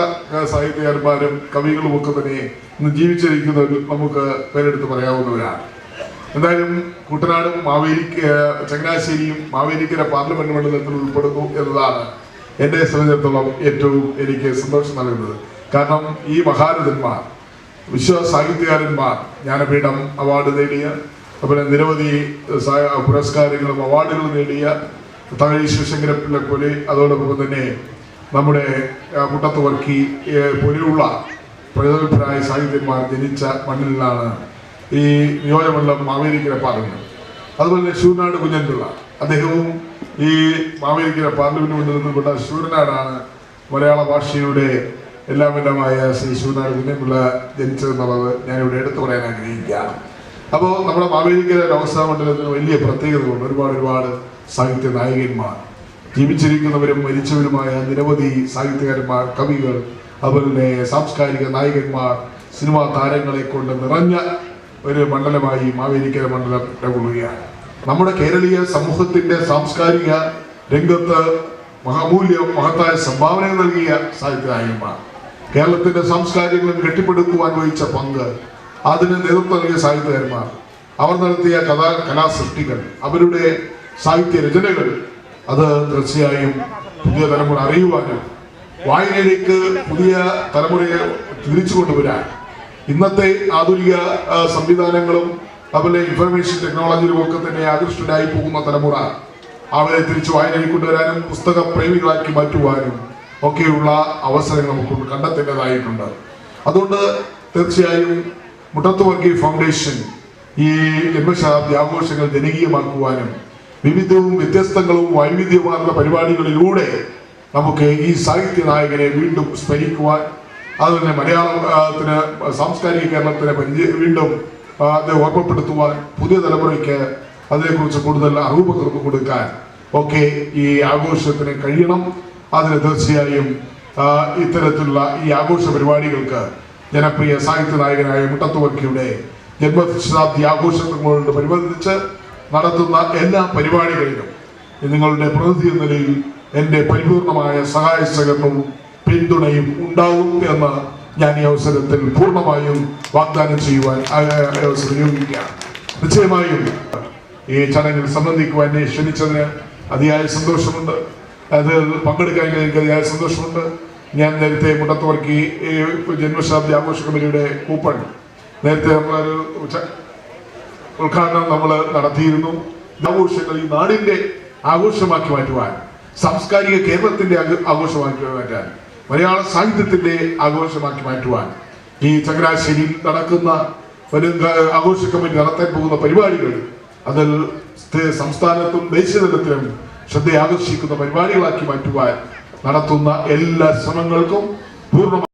സാഹിത്യകാരന്മാരും കവികളും ഒക്കെ തന്നെ ഇന്ന് ജീവിച്ചിരിക്കുന്നവർ നമുക്ക് പേരെടുത്ത് പറയാവുന്നവരാണ്. എന്തായാലും കുട്ടനാടും ചങ്ങനാശ്ശേരിയും മാവേലിക്കര പാർലമെന്റ് മണ്ഡലത്തിൽ ഉൾപ്പെടുന്നു എന്നതാണ് എന്നെ സംബന്ധിച്ചിടത്തോളം ഏറ്റവും എനിക്ക് സന്തോഷം നൽകുന്നത്. കാരണം ഈ മഹാരഥന്മാർ, വിശ്വ സാഹിത്യകാരന്മാർ, ജ്ഞാനപീഠം അവാർഡ് നേടിയ, അതുപോലെ നിരവധി പുരസ്കാരങ്ങളും അവാർഡുകളും നേടിയ തകഴി ശിവശങ്കരപ്പിള്ള പോലെ, അതോടൊപ്പം തന്നെ നമ്മുടെ മുട്ടത്ത് വർഗീയ പോലെയുള്ള പ്രഗത്ഭരായ സാഹിത്യന്മാർ ജനിച്ച മണ്ണിലാണ് ഈ നിയോജകമണ്ഡലം മാവേലിക്കര പാർലമെന്റ്. അതുപോലെ തന്നെ ശൂരനാട് കുഞ്ഞൻപിള്ള, അദ്ദേഹവും ഈ മാവേലിക്കര പാർലമെന്റ് മുന്നിൽ നിന്നുകൊണ്ട ശൂരനാടാണ് മലയാള ഭാഷയുടെ എല്ലാമെല്ലാമായ ശ്രീ ശൂരനാട് കുഞ്ഞൻപിള്ള ജനിച്ചതെന്നുള്ളത് ഞാനിവിടെ എടുത്തു പറയാൻ ആഗ്രഹിക്കുകയാണ്. അപ്പോൾ നമ്മുടെ മാവേലിക്കര ലോക്സഭാ മണ്ഡലത്തിന് വലിയ പ്രത്യേകതകളുണ്ട്. ഒരുപാട് സാഹിത്യ നായകന്മാർ, ജീവിച്ചിരിക്കുന്നവരും മരിച്ചവരുമായ നിരവധി സാഹിത്യകാരന്മാർ, കവികൾ, അതുപോലെ തന്നെ സാംസ്കാരിക നായകന്മാർ, സിനിമാ താരങ്ങളെ കൊണ്ട് നിറഞ്ഞ ഒരു മണ്ഡലമായി മാവേലിക്കര മണ്ഡലം നിലകൊള്ളുകയാണ്. നമ്മുടെ കേരളീയ സമൂഹത്തിന്റെ സാംസ്കാരിക രംഗത്ത് മഹത്തായ സംഭാവനകൾ നൽകിയ സാഹിത്യ നായകന്മാർ, കേരളത്തിന്റെ സാംസ്കാരികങ്ങളും കെട്ടിപ്പടുക്കുവാൻ വഹിച്ച പങ്ക്, അതിന് നേതൃത്വം നൽകിയ സാഹിത്യകാരന്മാർ, അവർ നടത്തിയ കലാസൃഷ്ടികൾ, അവരുടെ സാഹിത്യ രചനകൾ, അത് തീർച്ചയായും പുതിയ തലമുറ അറിയുവാനും വായനയിലേക്ക് പുതിയ തലമുറയെ തിരിച്ചു കൊണ്ടുവരാൻ ഇന്നത്തെ ആധുനിക സംവിധാനങ്ങളും അതുപോലെ ഇൻഫർമേഷൻ ടെക്നോളജിയിലും ഒക്കെ തന്നെ ആകൃഷ്ടരായി പോകുന്ന തലമുറ അവരെ തിരിച്ചു വായനയിൽ കൊണ്ടുവരാനും പുസ്തക പ്രേമികളാക്കി മാറ്റുവാനും ഒക്കെയുള്ള അവസരങ്ങൾ നമുക്ക് കണ്ടെത്തേണ്ടതായിട്ടുണ്ട്. അതുകൊണ്ട് തീർച്ചയായും മുട്ടത്ത് വർഗീയ ഫൗണ്ടേഷൻ ഈ ജന്മശതാബ്ദി ആഘോഷങ്ങൾ ജനകീയമാക്കുവാനും വിവിധവും വ്യത്യസ്തങ്ങളും വൈവിധ്യമാർന്ന പരിപാടികളിലൂടെ നമുക്ക് ഈ സാഹിത്യ നായകനെ വീണ്ടും സ്മരിക്കുവാൻ, അതുപോലെ മലയാളത്തിന് സാംസ്കാരിക കേരളത്തിനെ വീണ്ടും അത് ഓർമ്മപ്പെടുത്തുവാൻ, പുതിയ തലമുറയ്ക്ക് അതിനെക്കുറിച്ച് കൂടുതൽ അറിവ് പകർന്നു കൊടുക്കാൻ ഒക്കെ ഈ ആഘോഷത്തിന് കഴിയണം. അതിന് തീർച്ചയായും ഇത്തരത്തിലുള്ള ഈ ആഘോഷ പരിപാടികൾക്ക് ജനപ്രിയ സാഹിത്യ നായകനായ മുട്ടത്ത് വർക്കിയുടെ ജന്മശതാബ്ദി ആഘോഷങ്ങളോട് അനുബന്ധിച്ച് നടത്തുന്ന എല്ലാ പരിപാടികളിലും നിങ്ങളുടെ പ്രതിനിധി എന്ന നിലയിൽ എൻ്റെ പരിപൂർണമായ സഹായ സഹകരണവും പിന്തുണയും ഉണ്ടാകും എന്ന് ഞാൻ ഈ അവസരത്തിൽ പൂർണ്ണമായും വാഗ്ദാനം ചെയ്യുവാൻ അവസരം ഉപയോഗിക്കുകയാണ്. നിശ്ചയമായും ഈ ചടങ്ങിൽ സംബന്ധിക്കുവാൻ എന്നെ ക്ഷണിച്ചതിന് അതിയായ സന്തോഷമുണ്ട്. അതിൽ പങ്കെടുക്കാൻ എനിക്ക് അതിയായ സന്തോഷമുണ്ട്. ഞാൻ നേരത്തെ മുട്ടത്ത് വർക്കി ജന്മശതാബ്ദി ആഘോഷ കമ്മിറ്റിയുടെ കൂപ്പൺ നേരത്തെ നമ്മളൊരു ഉദ്ഘാടനം നമ്മൾ നടത്തിയിരുന്നു. ആഘോഷങ്ങൾ ഈ നാടിന്റെ ആഘോഷമാക്കി മാറ്റുവാൻ, സാംസ്കാരിക കേരളത്തിന്റെ ആഘോഷമാക്കി മാറ്റാൻ, മലയാള സാഹിത്യത്തിന്റെ ആഘോഷമാക്കി മാറ്റുവാൻ ഈ ചങ്ങനാശ്ശേരിയിൽ നടക്കുന്ന ഒരു ആഘോഷ കമ്മിറ്റി നടത്താൻ പോകുന്ന പരിപാടികൾ അതിൽ സംസ്ഥാനത്തും ദേശീയ തലത്തിലും ശ്രദ്ധ ആകർഷിക്കുന്ന പരിപാടികളാക്കി മാറ്റുവാൻ നടത്തുന്ന എല്ലാ ശ്രമങ്ങൾക്കും പൂർണ്ണ